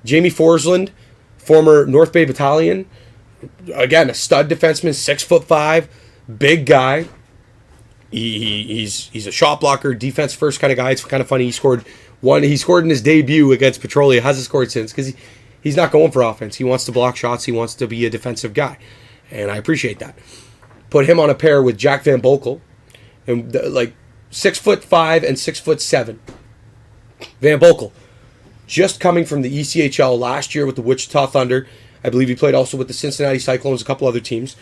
Jamie Forsland, former North Bay Battalion. Again, a stud defenseman, 6'5", big guy. He's a shot blocker, defense first kind of guy. It's kind of funny. He scored in his debut against Petrolia. Hasn't scored since because he's not going for offense. He wants to block shots. He wants to be a defensive guy, and I appreciate that. Put him on a pair with Jack Van Boekel, and 6'5" and 6'7". Van Boekel, just coming from the ECHL last year with the Wichita Thunder. I believe he played also with the Cincinnati Cyclones, a couple other teams.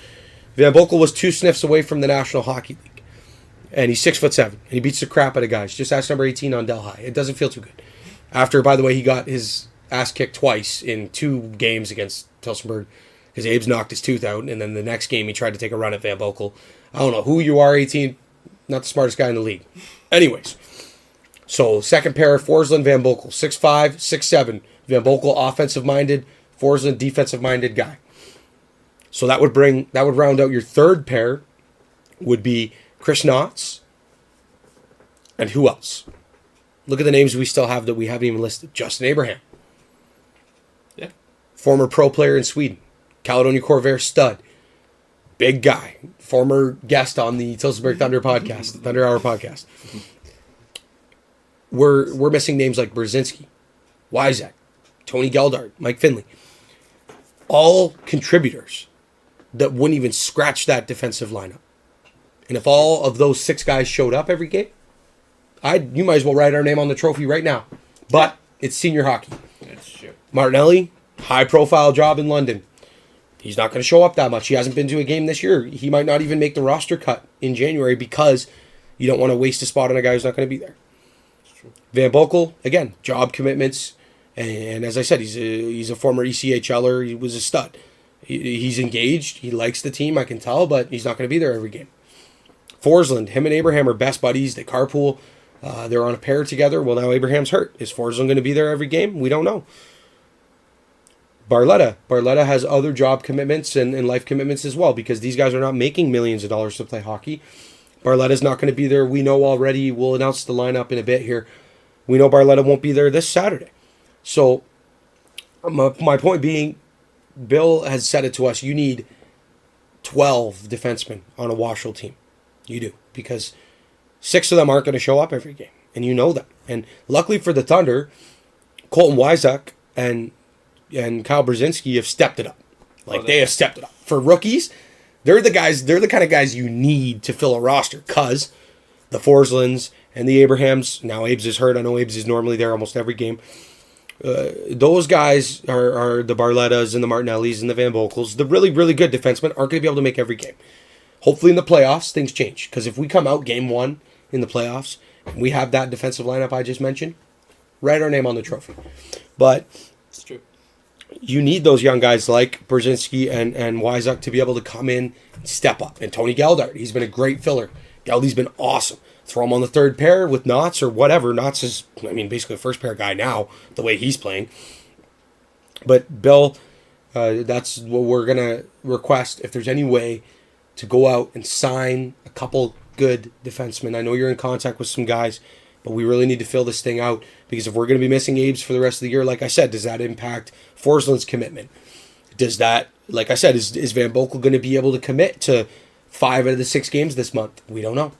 Van Boekel was 2 sniffs away from the National Hockey League. And he's 6'7", and he beats the crap out of guys. Just ask number 18 on Delhi. It doesn't feel too good. After, by the way, he got his ass kicked twice in 2 games against Tillsonburg, because Abe's knocked his tooth out, and then the next game he tried to take a run at Van Boekel. I don't know who you are, 18. Not the smartest guy in the league. Anyways, so second pair, Forsland, Van Boekel, 6'5", 6'7". Van Boekel, offensive-minded. Forsland, defensive-minded guy. So that would round out your third pair. Would be Chris Knotts. And who else? Look at the names we still have that we haven't even listed. Justin Abraham. Yeah. Former pro player in Sweden. Caledonia Corvair stud. Big guy. Former guest on the Tillsonburg Thunder podcast, Thunder Hour podcast. We're missing names like Brzezinski, Wyzak, Tony Geldart, Mike Finley. All contributors that wouldn't even scratch that defensive lineup. And if all of those 6 guys showed up every game, you might as well write our name on the trophy right now. But it's senior hockey. That's true. Martinelli, high-profile job in London. He's not going to show up that much. He hasn't been to a game this year. He might not even make the roster cut in January because you don't want to waste a spot on a guy who's not going to be there. Van Boekel, again, job commitments. And as I said, he's a former ECHLer. He was a stud. He's engaged. He likes the team, I can tell, but he's not going to be there every game. Forsland, him and Abraham are best buddies. They carpool. They're on a pair together. Well, now Abraham's hurt. Is Forsland going to be there every game? We don't know. Barletta has other job commitments and life commitments as well because these guys are not making millions of dollars to play hockey. Barletta's not going to be there. We know already. We'll announce the lineup in a bit here. We know Barletta won't be there this Saturday. So my point being, Bill has said it to us, you need 12 defensemen on a Washel team. You do. Because 6 of them aren't going to show up every game. And you know that. And luckily for the Thunder, Colton Wyzak and Kyle Brzezinski have stepped it up. They have stepped it up. For rookies, they're the kind of guys you need to fill a roster because the Forslands and the Abrahams, now Abe's is hurt. I know Abe's is normally there almost every game. Those guys are the Barlettas and the Martinellis and the Van Boekels. The really, really good defensemen aren't going to be able to make every game. Hopefully in the playoffs, things change. Because if we come out game 1 in the playoffs, and we have that defensive lineup I just mentioned, write our name on the trophy. But it's true. You need those young guys like Brzezinski and Wyzak to be able to come in and step up. And Tony Geldart, he's been a great filler. Geldy's been awesome. Throw him on the third pair with Knotts or whatever. Knotts is, basically a first pair guy now, the way he's playing. But Bill, that's what we're going to request. If there's any way to go out and sign a couple good defensemen. I know you're in contact with some guys, but we really need to fill this thing out because if we're going to be missing Abe's for the rest of the year, like I said, does that impact Forsland's commitment? Does that, like I said, is Van Boekel going to be able to commit to 5 out of the 6 games this month? We don't know.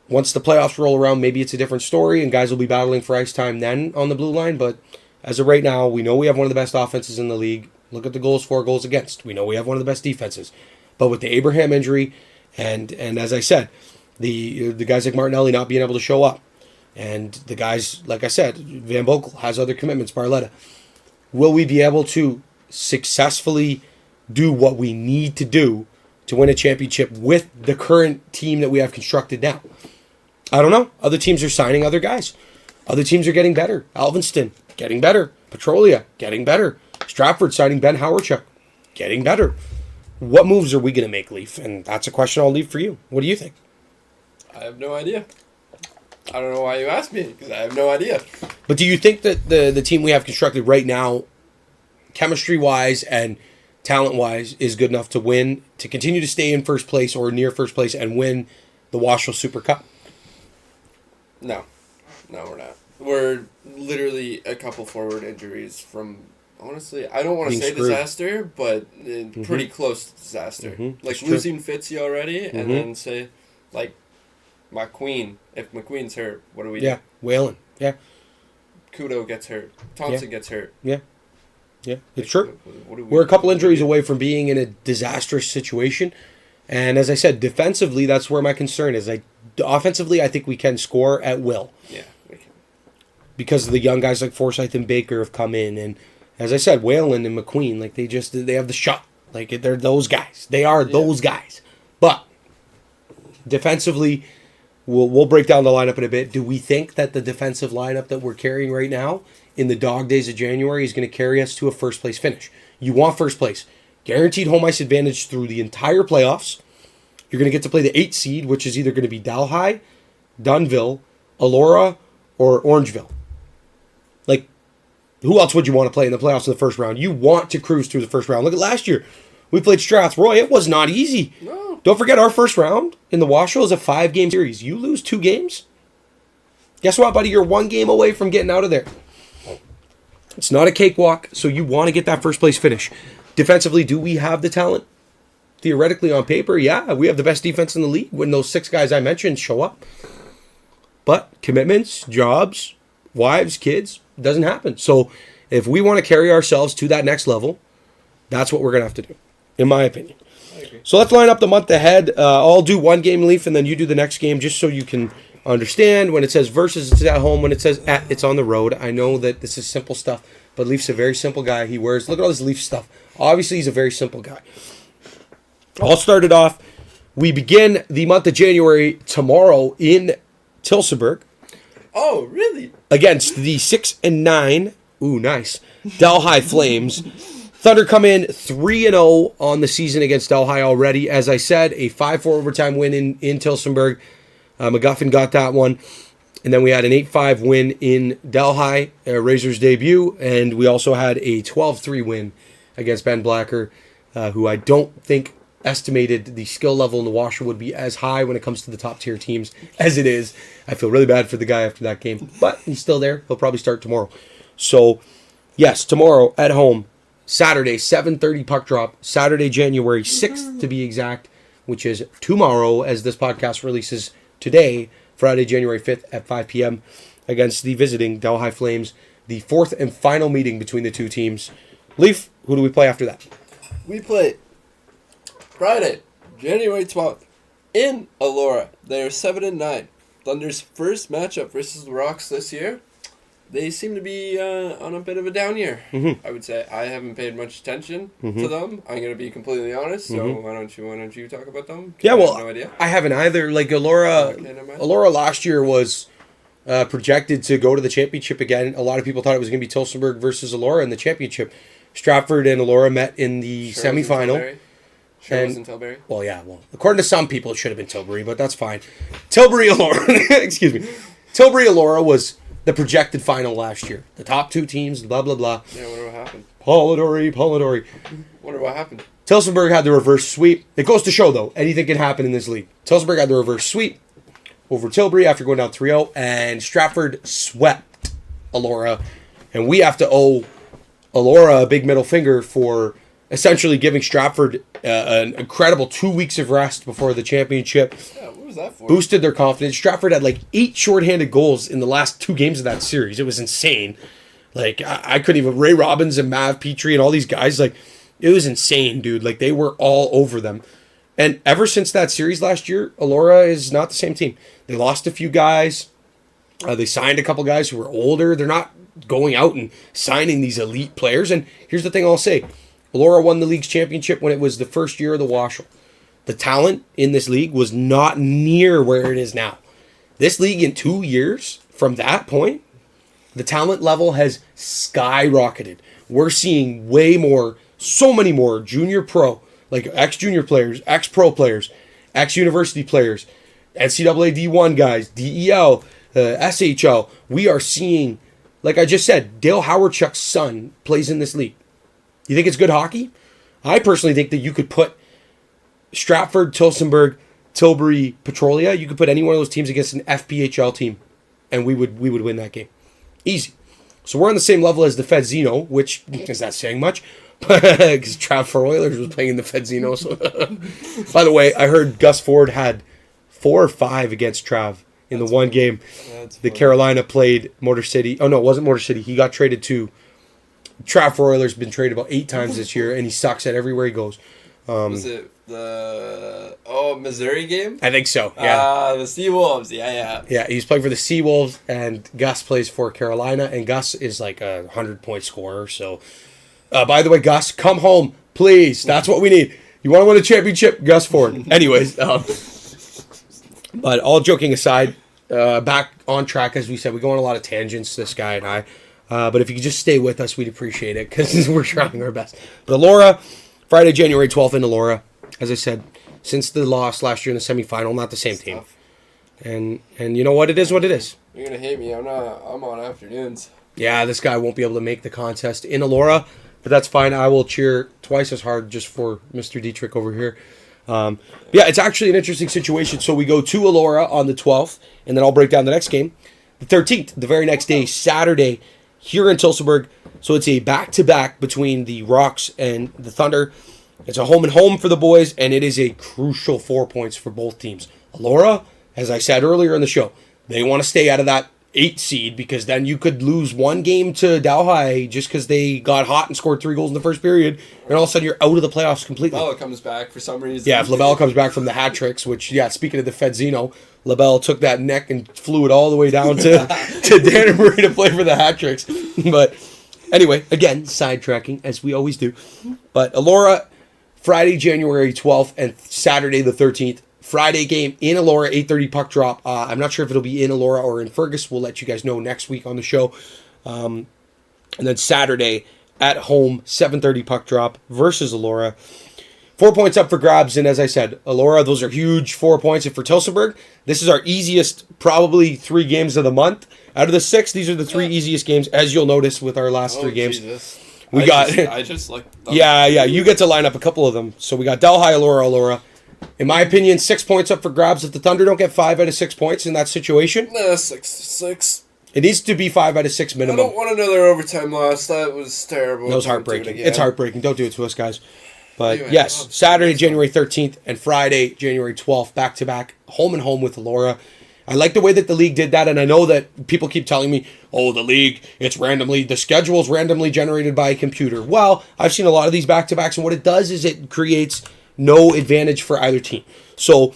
Once the playoffs roll around, maybe it's a different story and guys will be battling for ice time then on the blue line, but as of right now, we know we have one of the best offenses in the league. Look at the goals for, goals against. We know we have one of the best defenses. But with the Abraham injury, and as I said, the guys like Martinelli not being able to show up, and the guys, like I said, Van Boekel has other commitments, Barletta. Will we be able to successfully do what we need to do to win a championship with the current team that we have constructed now? I don't know. Other teams are signing other guys. Other teams are getting better. Alvinston, getting better. Petrolia, getting better. Stratford signing Ben Howardchuk, getting better. What moves are we going to make, Leif? And that's a question I'll leave for you. What do you think? I have no idea. I don't know why you asked me, because I have no idea. But do you think that the team we have constructed right now, chemistry-wise and talent-wise, is good enough to win, to continue to stay in first place or near first place and win the Washel Super Cup? No. No, we're not. We're literally a couple forward injuries from, honestly, I don't want to say disaster, but pretty close to disaster. Mm-hmm. Like losing Fitzy already, and then say, like, McQueen. If McQueen's hurt, what do we do? Yeah, Whalen. Yeah. Kudo gets hurt. Thompson gets hurt. Yeah. Yeah, it's true. We're a couple injuries away from being in a disastrous situation. And as I said, defensively, that's where my concern is. Offensively, I think we can score at will. Yeah, we can. Because the young guys like Forsyth and Baker have come in. And as I said, Whalen and McQueen, like they have the shot. Like they're those guys. They are those guys. But defensively, we'll break down the lineup in a bit. Do we think that the defensive lineup that we're carrying right now in the dog days of January is going to carry us to a first place finish? You want first place. Guaranteed home ice advantage through the entire playoffs. You're going to get to play the 8 seed, which is either going to be Delhi, Dunnville, Elora, or Orangeville. Like, who else would you want to play in the playoffs in the first round? You want to cruise through the first round. Look at last year. We played Strathroy. It was not easy. No. Don't forget our first round in the Washel is a 5-game series. You lose 2 games. Guess what, buddy? You're 1 game away from getting out of there. It's not a cakewalk, so you want to get that first place finish. Defensively, do we have the talent? Theoretically, on paper, yeah, we have the best defense in the league when those 6 guys I mentioned show up. But commitments, jobs, wives, kids, doesn't happen. So if we want to carry ourselves to that next level, that's what we're going to have to do, in my opinion. I agree. So let's line up the month ahead. I'll do 1 game, Leaf, and then you do the next game just so you can understand when it says versus, it's at home. When it says at, it's on the road. I know that this is simple stuff, but Leif's a very simple guy. He wears, look at all this Leaf stuff. Obviously, he's a very simple guy. I'll start it off. We begin the month of January tomorrow in Tilsonburg. Oh, really? Against the 6-9, ooh, nice, Delhi Flames. Thunder come in 3-0 on the season against Delhi already. As I said, a 5-4 overtime win in Tilsonburg. McGuffin got that one. And then we had an 8-5 win in Delhi, Razor's debut. And we also had a 12-3 win against Ben Blacker, who I don't think estimated the skill level in the Washer would be as high when it comes to the top tier teams as it is. I feel really bad for the guy after that game, but he's still there. He'll probably start tomorrow. So, yes, tomorrow at home, Saturday, 7:30 puck drop, Saturday, January 6th to be exact, which is tomorrow as this podcast releases today, Friday, January 5th at 5 p.m. against the visiting Delhi Flames, the fourth and final meeting between the two teams. Leif, who do we play after that? We play Friday, January 12th, in Elora. They are 7-9. Thunder's first matchup versus the Rocks this year. They seem to be on a bit of a down year, I would say. I haven't paid much attention to them. I'm going to be completely honest. So why don't you talk about them? Yeah, well, I have no idea. I haven't either. Like Elora last year was projected to go to the championship again. A lot of people thought it was going to be Tilsonburg versus Elora in the championship. Stratford and Elora met in the semifinal. Was in Tilbury? Well, yeah. Well, according to some people, it should have been Tilbury, but that's fine. Tilbury Elora, excuse me. Tilbury Elora was the projected final last year. The top two teams, blah blah blah. Yeah, wonder what happened. Polidori. Wonder what happened. Tilsonburg had the reverse sweep. It goes to show, though, anything can happen in this league. Tilsonburg had the reverse sweep over Tilbury after going down 3-0, and Stratford swept Elora, and we have to owe Elora a big middle finger for essentially giving Stratford an incredible 2 weeks of rest before the championship. Yeah, what was that for? Boosted their confidence. Stratford had like 8 shorthanded goals in the last 2 games of that series. It was insane. Like, I couldn't even... Ray Robbins and Mav Petrie and all these guys, like, it was insane, dude. Like, they were all over them. And ever since that series last year, Elora is not the same team. They lost a few guys. They signed a couple guys who were older. They're not going out and signing these elite players. And here's the thing I'll say. Elora won the league's championship when it was the first year of the Washel. The talent in this league was not near where it is now. This league in 2 years, from that point, the talent level has skyrocketed. We're seeing way more, so many more junior pro, like ex-junior players, ex-pro players, ex-university players, NCAA D1 guys, DEL, SHL. We are seeing, like I just said, Dale Howardchuk's son plays in this league. You think it's good hockey? I personally think that you could put Stratford, Tilsonburg, Tilbury, Petrolia, you could put any one of those teams against an FPHL team, and we would win that game. Easy. So we're on the same level as the Fedzino, which is not saying much, because Stratford Oilers was playing in the Fedzino. So. By the way, I heard Gus Ford had 4 or 5 against Trav in the one game. The Carolina played Motor City. Oh, no, it wasn't Motor City. He got traded to... Trav Oilers been traded about 8 times this year, and he sucks at everywhere he goes. Was it the Missouri game? I think so. Yeah. The Seawolves. Yeah. Yeah, he's playing for the Seawolves, and Gus plays for Carolina, and Gus is like a 100-point scorer. So, by the way, Gus, come home, please. That's what we need. You want to win a championship, Gus Ford. Anyways, but all joking aside, back on track as we said. We go on a lot of tangents, this guy and I. But if you could just stay with us, we'd appreciate it because we're trying our best. But Elora, Friday, January 12th in Elora. As I said, since the loss last year in the semifinal, not the same team. And you know what? It is what it is. You're going to hate me. I'm on afternoons. Yeah, this guy won't be able to make the contest in Elora, but that's fine. I will cheer twice as hard just for Mr. Dietrich over here. Yeah, it's actually an interesting situation. So we go to Elora on the 12th, and then I'll break down the next game. The 13th, the very next day, Saturday, here in Tilsonburg. So it's a back-to-back between the Rocks and the Thunder. It's a home-and-home for the boys, and it is a crucial 4 points for both teams. Elora, as I said earlier in the show, they want to stay out of that 8 seed, because then you could lose one game to Delhi just because they got hot and scored 3 goals in the first period, and all of a sudden you're out of the playoffs completely. LaBelle comes back for some reason. Yeah, if LaBelle comes back from the hat tricks, which, yeah, speaking of the Fedzino, LaBelle took that neck and flew it all the way down to Danbury to play for the hat tricks. But anyway, again, sidetracking, as we always do. But Elora, Friday, January 12th, and Saturday the 13th. Friday game in Elora, 8:30 puck drop. I'm not sure if it'll be in Elora or in Fergus. We'll let you guys know next week on the show. And then Saturday at home, 7:30 puck drop versus Elora. 4 points up for grabs, and as I said, Elora, those are huge 4 points. And for Tillsonburg, this is our easiest, probably 3 games of the month. Out of the 6, these are the 3 easiest games, as you'll notice with our last 3 games. Jesus. I just like... Yeah, you get to line up a couple of them. So we got Delhi, Elora. In my opinion, 6 points up for grabs. If the Thunder don't get 5 out of 6 points in that situation, 6. it needs to be 5 out of 6 minimum. I don't want another overtime loss. That was terrible. That was heartbreaking. It's heartbreaking. Don't do it to us, guys. But Anyway, yes, Saturday, January 13th, and Friday, January 12th, back-to-back, home and home with Elora. I like the way that the league did that, and I know that people keep telling me, oh, the league, the schedule's randomly generated by a computer. Well, I've seen a lot of these back-to-backs, and what it does is it creates no advantage for either team. So,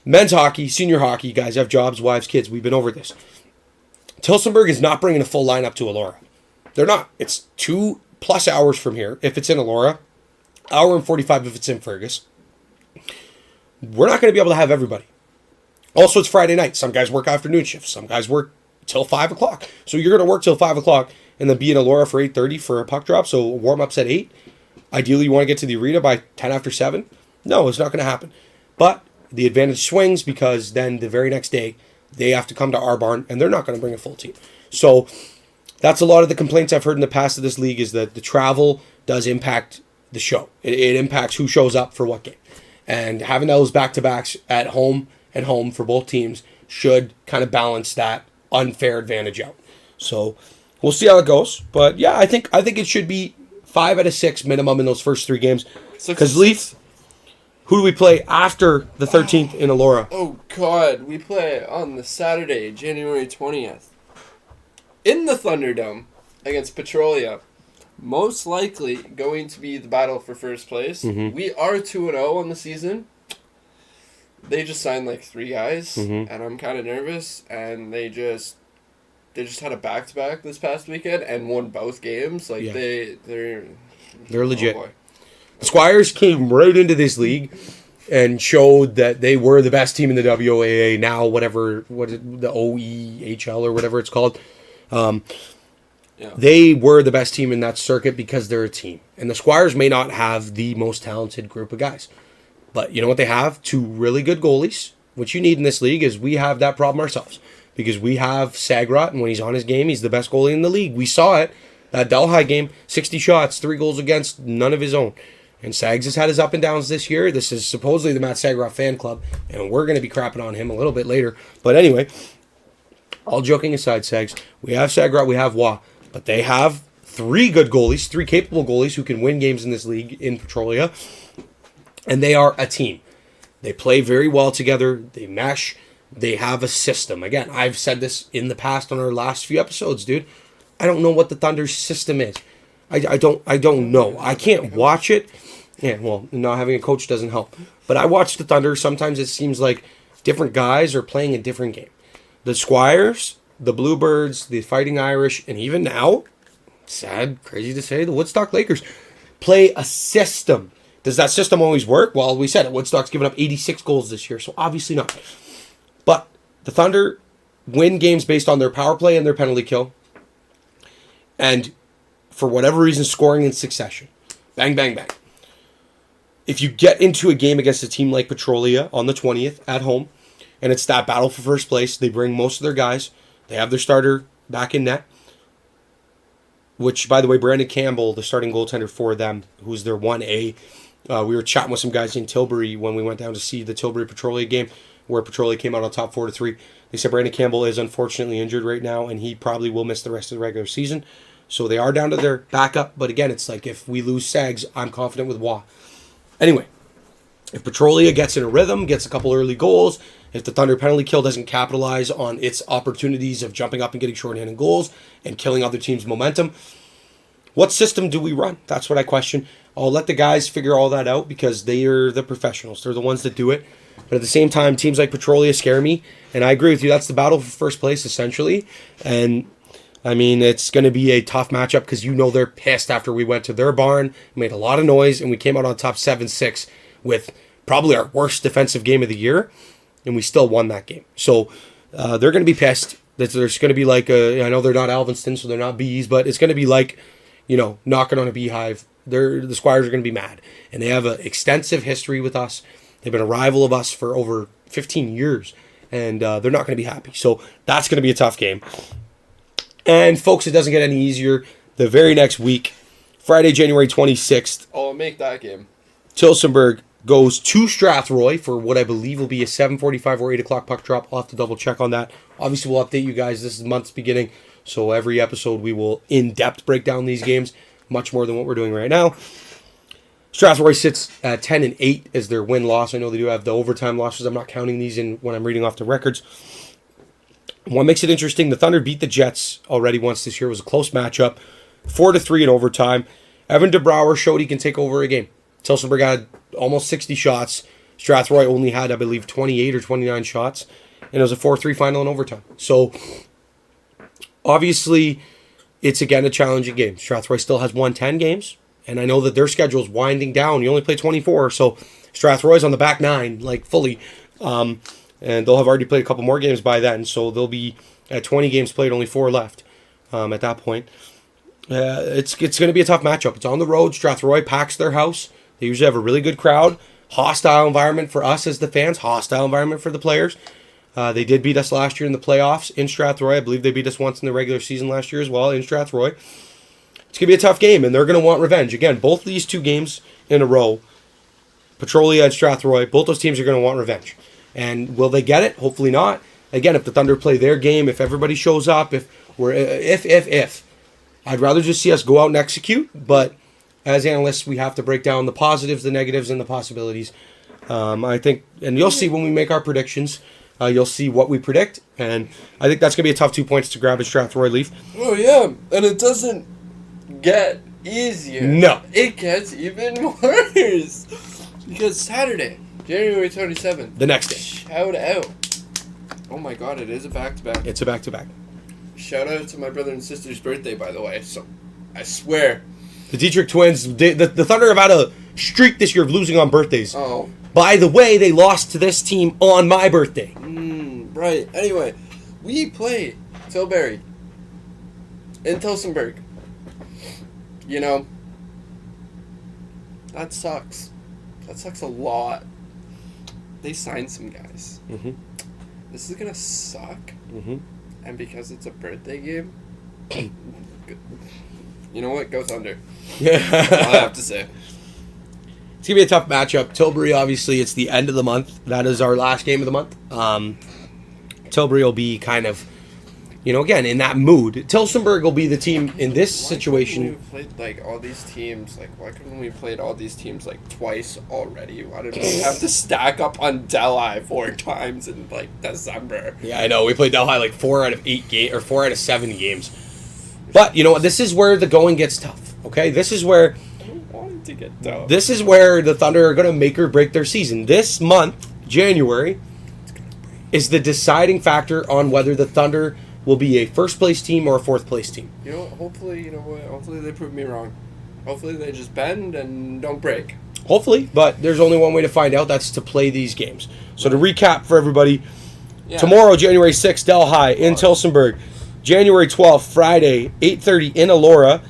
men's hockey, senior hockey, you guys have jobs, wives, kids. We've been over this. Tillsonburg is not bringing a full lineup to Elora. They're not. It's 2+ hours from here if it's in Elora. Hour and 45 if it's in Fergus. We're not going to be able to have everybody. Also, it's Friday night. Some guys work afternoon shifts. Some guys work till 5 o'clock. So you're going to work till 5 o'clock and then be in Elora for 8:30 for a puck drop. So warm-up's at 8. Ideally, you want to get to the arena by 10 after 7. No, it's not going to happen. But the advantage swings because then the very next day, they have to come to our barn, and they're not going to bring a full team. So that's a lot of the complaints I've heard in the past of this league is that the travel does impact the show. It impacts who shows up for what game. And having those back-to-backs at home and home for both teams should kind of balance that unfair advantage out. So we'll see how it goes. But yeah, I think it should be 5 out of 6 minimum in those first 3 games. Because Leif, who do we play after the 13th in Elora? Oh, God. We play on the Saturday, January 20th. In the Thunderdome against Petrolia. Most likely going to be the battle for first place. Mm-hmm. We are 2-0 on the season. They just signed like 3 guys, and I'm kind of nervous. And they just had a back-to-back this past weekend and won both games. Like they're legit. Oh boy. The Squires came right into this league and showed that they were the best team in the WOAA now, the OEHL or whatever it's called. They were the best team in that circuit because they're a team. And the Squires may not have the most talented group of guys. But you know what they have? 2 really good goalies. What you need in this league is we have that problem ourselves. Because we have Sagrot, and when he's on his game, he's the best goalie in the league. We saw it. That Delhi game, 60 shots, 3 goals against, none of his own. And Sags has had his up and downs this year. This is supposedly the Matt Sagrot fan club, and we're going to be crapping on him a little bit later. But anyway, all joking aside, Sags, we have Sagrot, we have Wah. But they have 3 good goalies, 3 capable goalies who can win games in this league in Petrolia. And they are a team. They play very well together. They mesh. They have a system. Again, I've said this in the past on our last few episodes, dude. I don't know what the Thunder's system is. I don't know. I can't watch it. Yeah, well, not having a coach doesn't help. But I watch the Thunder. Sometimes it seems like different guys are playing a different game. The Squires, the Bluebirds, the Fighting Irish, and even now, sad, crazy to say, the Woodstock Lakers play a system. Does that system always work? Well, we said it. Woodstock's given up 86 goals this year, so obviously not. But the Thunder win games based on their power play and their penalty kill. And for whatever reason, scoring in succession. Bang, bang, bang. If you get into a game against a team like Petrolia on the 20th at home, and it's that battle for first place, they bring most of their guys. They have their starter back in net. Which, by the way, Brandon Campbell, the starting goaltender for them, who's their 1A, we were chatting with some guys in Tilbury when we went down to see the Tilbury Petrolia game, where Petrolia came out on top 4-3. They said Brandon Campbell is unfortunately injured right now, and he probably will miss the rest of the regular season. So they are down to their backup. But again, it's like if we lose Sags, I'm confident with Wah. Anyway, if Petrolia gets in a rhythm, gets a couple early goals, if the Thunder penalty kill doesn't capitalize on its opportunities of jumping up and getting shorthanded goals and killing other teams' momentum, what system do we run? That's what I question. I'll let the guys figure all that out because they are the professionals. They're the ones that do it. But at the same time, teams like Petrolia scare me. And I agree with you. That's the battle for first place, essentially. And, I mean, it's going to be a tough matchup because they're pissed after we went to their barn, made a lot of noise, and we came out on top 7-6 with probably our worst defensive game of the year. And we still won that game. So they're going to be pissed. There's going to be like I know they're not Alvinston, so they're not bees, but it's going to be like, knocking on a beehive. The Squires are going to be mad. And they have an extensive history with us. They've been a rival of us for over 15 years. And they're not going to be happy. So that's going to be a tough game. And, folks, it doesn't get any easier. The very next week, Friday, January 26th. Oh, make that game. Tillsonburg goes to Strathroy for what I believe will be a 7:45 or 8 o'clock puck drop. I'll have to double check on that. Obviously, we'll update you guys. This is the month's beginning. So every episode, we will in-depth break down these games. Much more than what we're doing right now. Strathroy sits at 10-8 as their win-loss. I know they do have the overtime losses. I'm not counting these in when I'm reading off the records. What makes it interesting, the Thunder beat the Jets already once this year. It was a close matchup. 4-3 in overtime. Evan DeBrouwer showed he can take over a game. Tillsonburg had almost 60 shots. Strathroy only had, I believe, 28 or 29 shots. And it was a 4-3 final in overtime. So, obviously, it's again a challenging game. Strathroy still has won 10 games. And I know that their schedule is winding down. You only play 24. So, Strathroy's on the back nine, like fully. And they'll have already played a couple more games by then. So, they'll be at 20 games played, only 4 left at that point. It's going to be a tough matchup. It's on the road. Strathroy packs their house. They usually have a really good crowd. Hostile environment for us as the fans. Hostile environment for the players. They did beat us last year in the playoffs in Strathroy. I believe they beat us once in the regular season last year as well in Strathroy. It's going to be a tough game, and they're going to want revenge. Again, both these 2 games in a row, Petrolia and Strathroy, both those teams are going to want revenge. And will they get it? Hopefully not. Again, if the Thunder play their game, if everybody shows up, if I'd rather just see us go out and execute, but as analysts, we have to break down the positives, the negatives, and the possibilities. I think, and you'll see when we make our predictions, you'll see what we predict, and I think that's going to be a tough 2 points to grab at Strathroy, Leif. Oh, yeah, and it doesn't get easier. No. It gets even worse. Because Saturday, January 27th. The next day. Shout out. Oh my god, it is a back-to-back. It's a back-to-back. Shout out to my brother and sister's birthday, by the way. So, I swear. The Dietrich twins, the Thunder have had a streak this year of losing on birthdays. Oh. By the way, they lost to this team on my birthday. Right. Anyway, we play Tilbury in Tillsonburg. That sucks. That sucks a lot. They signed some guys. Mm-hmm. This is going to suck. Mm-hmm. And because it's a birthday game, you know what? Go Thunder. Yeah. That's all I have to say. It's going to be a tough matchup. Tilbury, obviously, it's the end of the month. That is our last game of the month. Tilbury will be kind of, again, in that mood. Tillsonburg will be the team in this situation. Why couldn't we played, all these teams, why couldn't we played all these teams, twice already? Why did we have to stack up on Delhi 4 times in, December? Yeah, I know. We played Delhi 4 out of 8 games, or 4 out of 7 games. But, you know what? This is where the going gets tough, okay? This is where... To get tough. This is where the Thunder are going to make or break their season. This month, January, is the deciding factor on whether the Thunder will be a first-place team or a fourth-place team. Hopefully they prove me wrong. Hopefully they just bend and don't break. Hopefully, but there's only one way to find out. That's to play these games. So to recap for everybody, tomorrow, January 6th, Delhi in Tillsonburg. January 12th, Friday, 8:30 in Elora.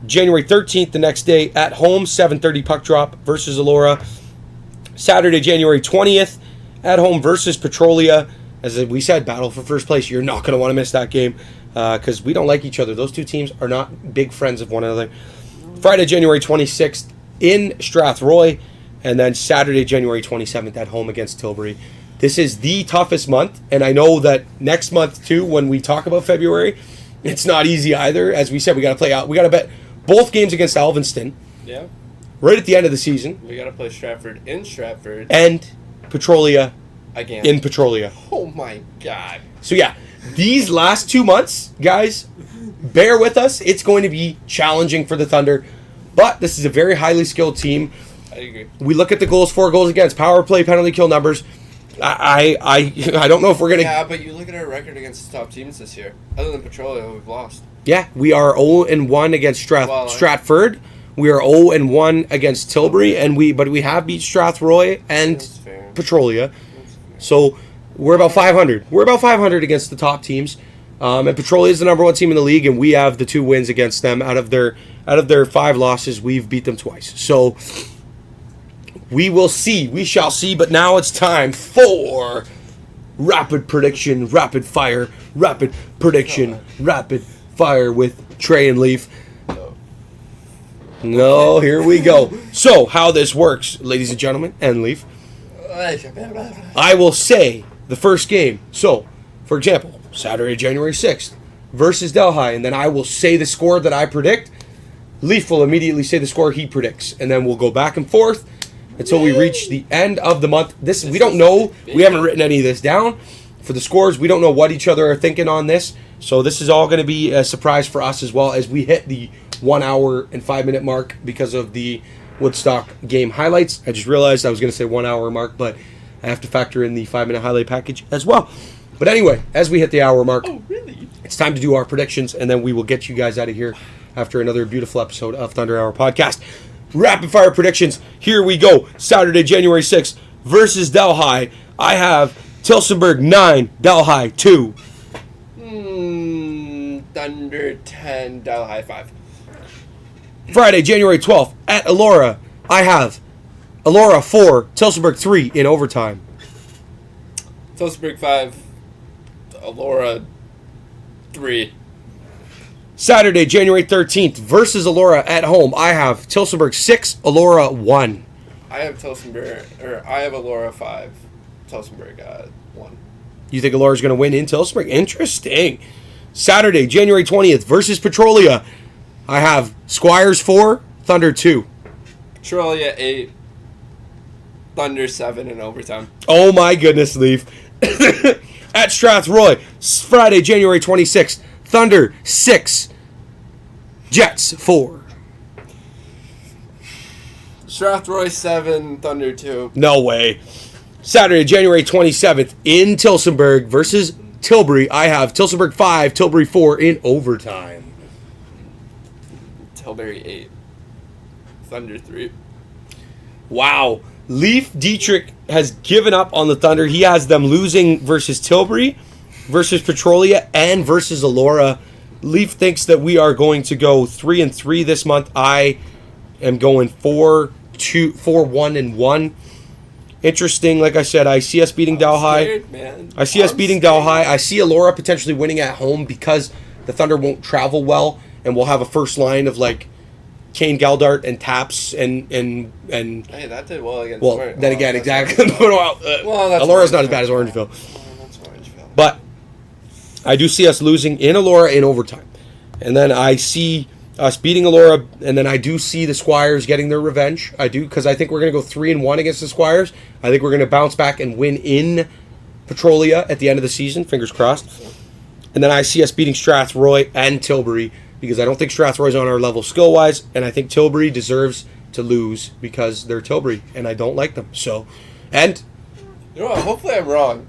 January 13th, the next day, at home, 7:30 puck drop versus Elora. Saturday, January 20th, at home versus Petrolia. As we said, battle for first place. You're not going to want to miss that game because we don't like each other. Those 2 teams are not big friends of one another. Friday, January 26th, in Strathroy. And then Saturday, January 27th, at home against Tilbury. This is the toughest month, and I know that next month, too, when we talk about February, it's not easy either. As we said, we got to play out. We got to bet both games against Alvinston. Yeah. Right at the end of the season. We got to play Stratford in Stratford. And Petrolia Again. in Petrolia. Oh my God. So yeah, these last 2 months, guys, bear with us. It's going to be challenging for the Thunder, but this is a very highly skilled team. I agree. We look at the goals, 4 goals against, power play, penalty kill numbers. I don't know if we're gonna. Yeah, but you look at our record against the top teams this year. Other than Petroleum, we've lost. Yeah, we are 0-1 against Stratford. We are 0-1 against Tilbury, but we have beat Strathroy and Petrolia. So we're about 500. We're about 500 against the top teams. And Petrolia is the number 1 team in the league, and we have the 2 wins against them. Out of their 5 losses, we've beat them twice. So we will see. We shall see. But now it's time for rapid prediction, rapid fire, rapid prediction, rapid fire with Treh and Leif. No, here we go. So, how this works, ladies and gentlemen, and Leif, I will say the first game. So, for example, Saturday, January 6th versus Delhi, and then I will say the score that I predict. Leif will immediately say the score he predicts, and then we'll go back and forth until we reach the end of the month. This we don't know. We haven't written any of this down. For the scores, we don't know what each other are thinking on this. So this is all going to be a surprise for us as well as we hit the 1 hour and 5 minute mark because of the Woodstock game highlights. I just realized I was going to say 1 hour mark, but I have to factor in the 5 minute highlight package as well. But anyway, as we hit the hour mark, it's time to do our predictions, and then we will get you guys out of here after another beautiful episode of Thunder Hour Podcast. Rapid fire predictions. Here we go. Saturday, January 6th versus Delhi. I have Tilsonburg 9, Delhi 2. Thunder 10, Delhi 5. Friday, January 12th at Elora. I have Elora 4, Tilsonburg 3 in overtime. Tilsonburg 5, Elora 3. Saturday, January 13th versus Elora at home. I have Tilsonburg 6, Elora 1. I have Elora 5, Tilsonburg 1. You think Elora's going to win in Tilsonburg? Interesting. Saturday, January 20th versus Petrolia. I have Squires 4, Thunder 2. Petrolia 8, Thunder 7 in overtime. Oh my goodness, Leif. At Strathroy, Friday, January 26th, Thunder 6, Jets 4. Strathroy 7, Thunder 2. No way. Saturday, January 27th, in Tilsonburg versus Tilbury. I have Tilsonburg 5, Tilbury 4 in overtime. Tilbury 8, Thunder 3. Wow. Leif Dietrich has given up on the Thunder. He has them losing versus Tilbury, versus Petrolia, and versus Elora. Leif thinks that we are going to go 3-3 this month. I am going 4-1-1. Interesting, like I said, I see us beating Delhi. I see us beating Delhi. I see Elora potentially winning at home because the Thunder won't travel well, and we'll have a first line of like Kane Geldart and Taps and Hey, that did well against well, then again, exactly. That's Elora's not as bad as Orangeville. That's Orangeville. But I do see us losing in Elora in overtime. And then I see us beating Elora, and then I do see the Squires getting their revenge. I do, because I think we're going to go 3-1 against the Squires. I think we're going to bounce back and win in Petrolia at the end of the season, fingers crossed. And then I see us beating Strathroy and Tilbury, because I don't think Strathroy's on our level skill-wise, and I think Tilbury deserves to lose because they're Tilbury, and I don't like them. So, and you know what? Hopefully I'm wrong.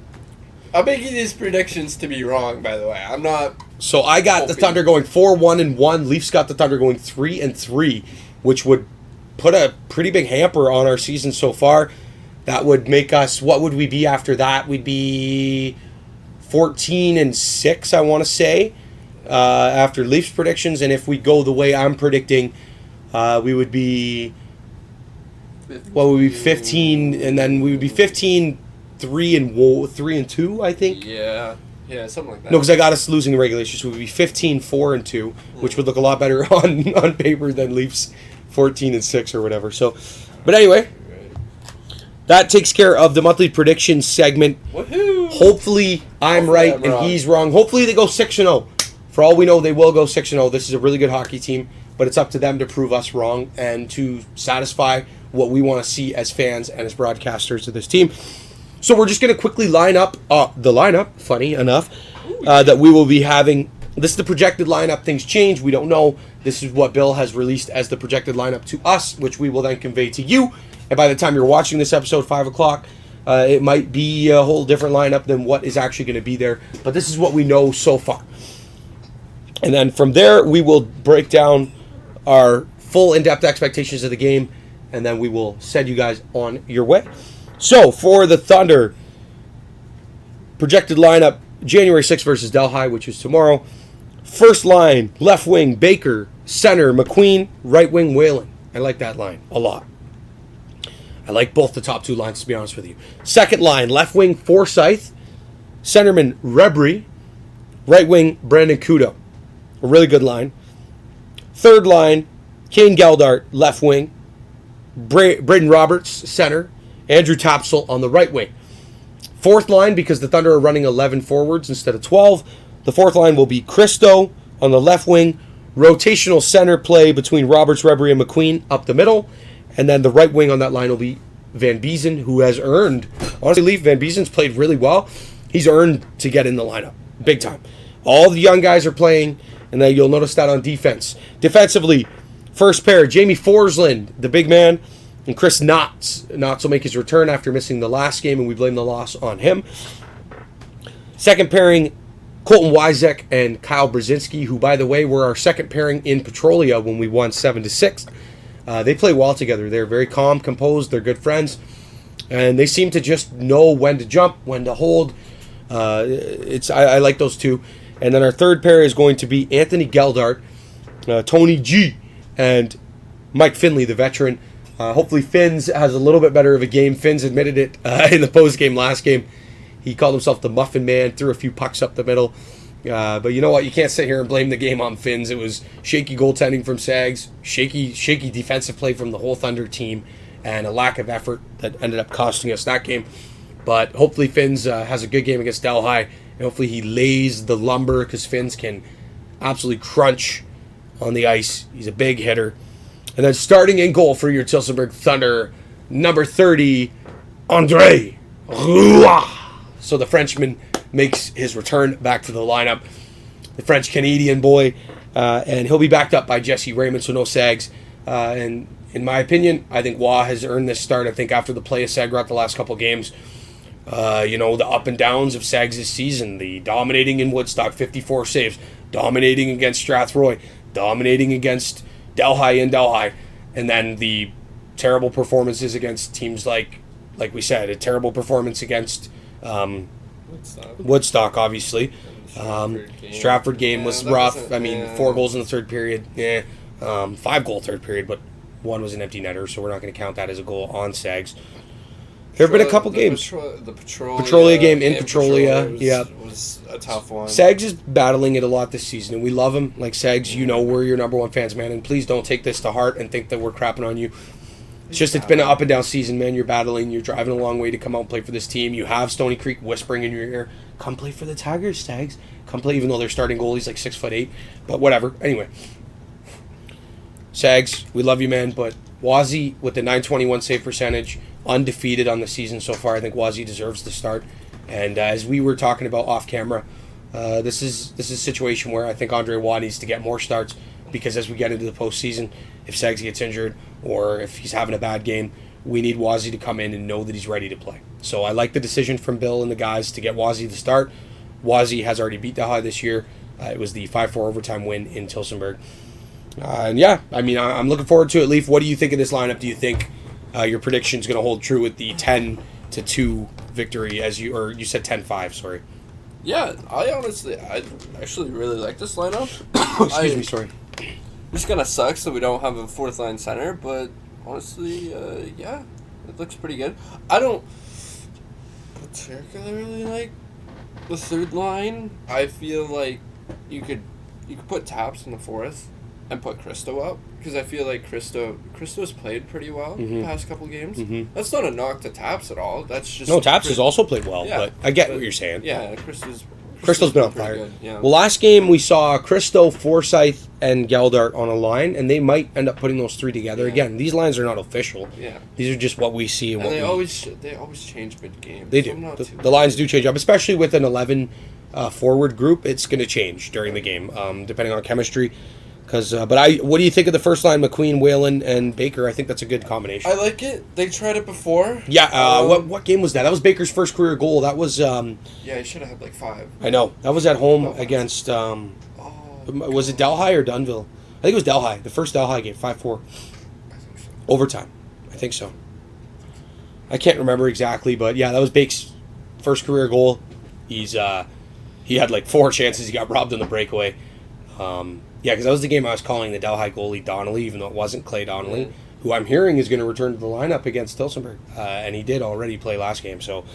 I'm making these predictions to be wrong, by the way. I'm not. So I got the Thunder going 4-1-1. Leafs got the Thunder going 3-3, which would put a pretty big hamper on our season so far. That would make us. What would we be after that? We'd be 14-6, I want to say, after Leafs predictions. And if we go the way I'm predicting, we would be. Well, we would be 15, and then we would be 15-3 and 2, I think. Yeah, something like that. No, because I got us losing the regulation, so we'd be 15-4-2, which would look a lot better on paper than Leafs 14-6 or whatever. So, but anyway, that takes care of the monthly prediction segment. Woohoo! Hopefully I'm right and he's wrong. Hopefully they go 6-0. For all we know, they will go 6-0. This is a really good hockey team, but it's up to them to prove us wrong and to satisfy what we want to see as fans and as broadcasters of this team. So we're just going to quickly line up the lineup, funny enough, that we will be having. This is the projected lineup. Things change. We don't know. This is what Bill has released as the projected lineup to us, which we will then convey to you. And by the time you're watching this episode, 5 o'clock, it might be a whole different lineup than what is actually going to be there. But this is what we know so far. And then from there, we will break down our full in-depth expectations of the game, and then we will send you guys on your way. So, for the Thunder, projected lineup, January 6th versus Delhi, which is tomorrow. First line, left wing, Baker. Center, McQueen. Right wing, Whalen. I like that line a lot. I like both the top two lines, to be honest with you. Second line, left wing, Forsyth. Centerman, Rebry. Right wing, Brandon Kudo. A really good line. Third line, Kane Geldart, left wing. Braden Roberts, center. Andrew Tapsel on the right wing. Fourth line, because the Thunder are running 11 forwards instead of 12, the fourth line will be Christo on the left wing. Rotational center play between Roberts, Rebry, and McQueen up the middle. And then the right wing on that line will be Van Beezen, who has earned, honestly, Leif, Van Beezen's played really well. He's earned to get in the lineup, big time. All the young guys are playing, and then you'll notice that on defense. Defensively, first pair, Jamie Forsland, the big man, and Chris Knotts. Knotts will make his return after missing the last game, and we blame the loss on him. Second pairing, Colton Wyzek and Kyle Brzezinski, who, by the way, were our second pairing in Petrolia when we won 7-6. They play well together. They're very calm, composed. They're good friends. And they seem to just know when to jump, when to hold. I like those two. And then our third pair is going to be Anthony Geldart, Tony G, and Mike Finley, the veteran. Hopefully Finns has a little bit better of a game. Finns admitted it in the post-game last game. He called himself the Muffin Man, threw a few pucks up the middle. But you know what? You can't sit here and blame the game on Finns. It was shaky goaltending from Sags, shaky defensive play from the whole Thunder team, and a lack of effort that ended up costing us that game. But hopefully Finns has a good game against Delhi, and hopefully he lays the lumber, because Finns can absolutely crunch on the ice. He's a big hitter. And then starting in goal for your Tilsonburg Thunder, number 30, Andre Roy. So the Frenchman makes his return back to the lineup. The French-Canadian boy. And he'll be backed up by Jesse Raymond, so no Sags. And in my opinion, I think Wah has earned this start. I think after the play of Sagrat the last couple games, the up and downs of Sags this season, the dominating in Woodstock, 54 saves, dominating against Strathroy, dominating against Delhi and Delhi, and then the terrible performances against teams like we said, a terrible performance against Woodstock, obviously. Stratford game was rough. I mean, 4 goals in the third period. 5-goal third period, but 1 was an empty netter, so we're not going to count that as a goal on Sags. There have been a couple games. The Petrolia game in Petrolia. Was a tough one. Sags is battling it a lot this season, and we love him. Like, Sags, we're your number one fans, man, and please don't take this to heart and think that we're crapping on you. It's been an up and down season, man. You're battling. You're driving a long way to come out and play for this team. You have Stony Creek whispering in your ear, come play for the Tigers, Sags. Come play, even though their starting goalie's like 6'8". But whatever. Anyway. Sags, we love you, man, but Wazzy with the .921 save percentage, undefeated on the season so far. I think Wazzy deserves the start. And as we were talking about off camera, this is a situation where I think Andre Waugh needs to get more starts, because as we get into the postseason, if Sags gets injured or if he's having a bad game, we need Wazzy to come in and know that he's ready to play. So I like the decision from Bill and the guys to get Wazzy to start. Wazzy has already beat Delhi this year. It was the 5-4 overtime win in Tilsonburg. I'm looking forward to it. Leif, what do you think of this lineup? Do you think your prediction is going to hold true with the 10-2 victory, you said 10-5, sorry? Yeah, I actually really like this lineup. Excuse me, sorry. It's kind of sucks that we don't have a fourth line center, but honestly, it looks pretty good. I don't particularly like the third line. I feel like you could put Taps in the fourth and put Christo up, because I feel like Christo's played pretty well the past couple games. Mm-hmm. That's not a knock to Taps at all. That's just Taps has also played well, but I get what you're saying. Yeah, Christo's Crystal's been on pretty fire. good, yeah. Well, last game we saw Cristo, Forsyth, and Geldart on a line, and they might end up putting those three together. Yeah. Again, these lines are not official. Yeah. These are just what we see and And what they always change mid-game. they so I'm do. not too The lines worried. do change up, especially with an 11 forward group. It's going to change during the game, depending on chemistry. What do you think of the first line, McQueen, Whalen, and Baker? I think that's a good combination. I like it. They tried it before. Yeah. What game was that? That was Baker's first career goal. That was. Yeah, he should have had like 5. I know that was at home Oh. against. Oh, Was it Delhi or Dunville? I think it was Delhi. The first Delhi game, 5-4, I think so. overtime. I think so. I can't remember exactly, but yeah, that was Bake's first career goal. He had like 4 chances. He got robbed on the breakaway. Yeah, because that was the game I was calling the Delhi goalie Donnelly, even though it wasn't Clay Donnelly, who I'm hearing is going to return to the lineup against Tilsonburg. And he did already play last game, so,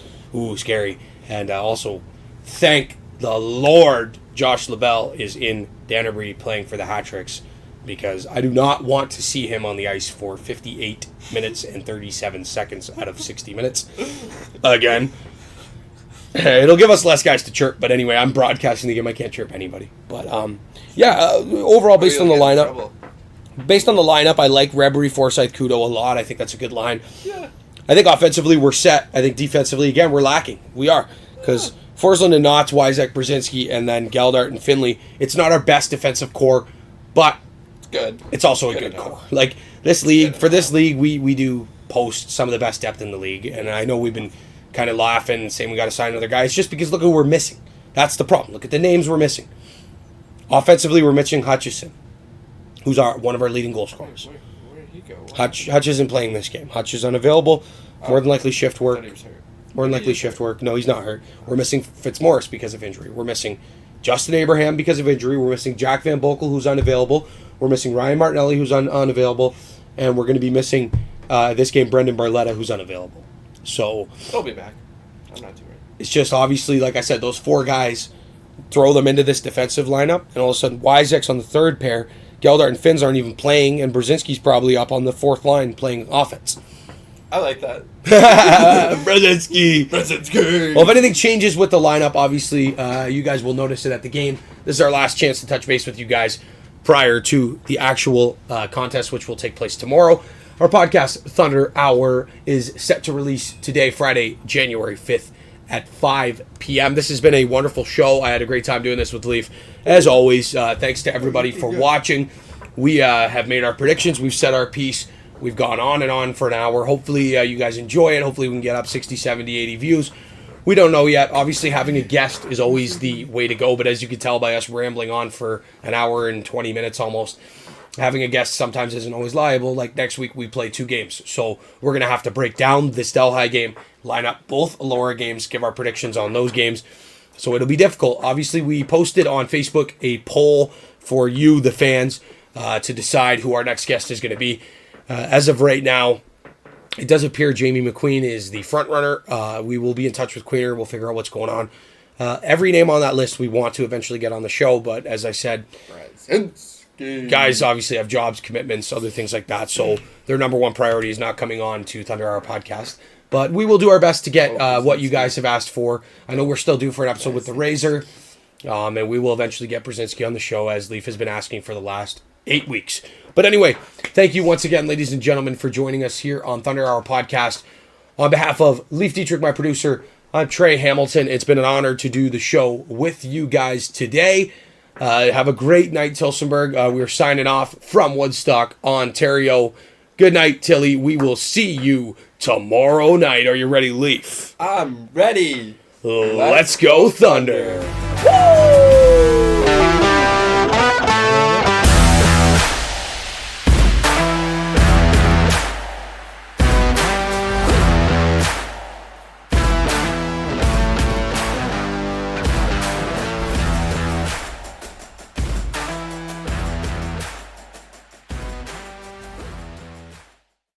scary. And also, thank the Lord Josh LaBelle is in Danbury playing for the Hat-Tricks, because I do not want to see him on the ice for 58 minutes and 37 seconds out of 60 minutes. Again. It'll give us less guys to chirp, but anyway, I'm broadcasting the game. I can't chirp anybody. But overall, based on the lineup, I like Rebbery, Forsyth, Kudo a lot. I think that's a good line. Yeah. I think offensively we're set. I think defensively, again, we're lacking. We are, because Forsland and Knotts, Wyzek, Brzezinski, and then Geldart and Finley. It's not our best defensive core, but It's good. it's also a good core. Like this league, we do post some of the best depth in the league, and I know we've been kind of laughing and saying we got to sign another guy. It's just because look who we're missing. That's the problem. Look at the names we're missing. Offensively, we're missing Hutchison, who's one of our leading goal scorers. Where did he go? Hutch isn't playing this game. Hutch is unavailable. More than likely shift I work. thought he was hurt. More than likely shift work. No, he's not hurt. We're missing Fitzmaurice because of injury. We're missing Justin Abraham because of injury. We're missing Jack Van Boekel, who's unavailable. We're missing Ryan Martinelli, who's unavailable. And we're going to be missing, this game, Brendan Barletta, who's unavailable. So He'll be back. I'm not too worried. it's just obviously, like I said, those 4 guys, throw them into this defensive lineup, and all of a sudden Wyzek's on the third pair, Geldart and Finns aren't even playing, and Brzezinski's probably up on the 4th line playing offense. I like that. Brzezinski. Well, if anything changes with the lineup, obviously, you guys will notice it at the game. This is our last chance to touch base with you guys prior to the actual contest, which will take place tomorrow. Our podcast, Thunder Hour, is set to release today, Friday, January 5th at 5 p.m. This has been a wonderful show. I had a great time doing this with Leif. As always, thanks to everybody for watching. We have made our predictions. We've said our piece. We've gone on and on for an hour. Hopefully, you guys enjoy it. Hopefully, we can get up 60, 70, 80 views. We don't know yet. Obviously, having a guest is always the way to go. But as you can tell by us rambling on for an hour and 20 minutes almost, having a guest sometimes isn't always liable. Like next week, we play 2 games. So we're going to have to break down this Delhi game, line up both Elora games, give our predictions on those games. So it'll be difficult. Obviously, we posted on Facebook a poll for you, the fans, to decide who our next guest is going to be. As of right now, it does appear Jamie McQueen is the front runner. We will be in touch with Queener. We'll figure out what's going on. Every name on that list we want to eventually get on the show, but as I said, guys obviously have jobs, commitments, other things like that, so their number one priority is not coming on to Thunder Hour Podcast. But we will do our best to get what you guys have asked for. I know we're still due for an episode with the Razor, and we will eventually get Brzezinski on the show, as Leif has been asking for the last 8 weeks. But anyway, thank you once again, ladies and gentlemen, for joining us here on Thunder Hour Podcast. On behalf of Leif Dietrich, my producer, I'm Trey Hamilton. It's been an honor to do the show with you guys today. Have a great night, Tilsonburg. We're signing off from Woodstock, Ontario. Good night, Tilly. We will see you tomorrow night. Are you ready, Leif? I'm ready. Let's go, Thunder. Woo!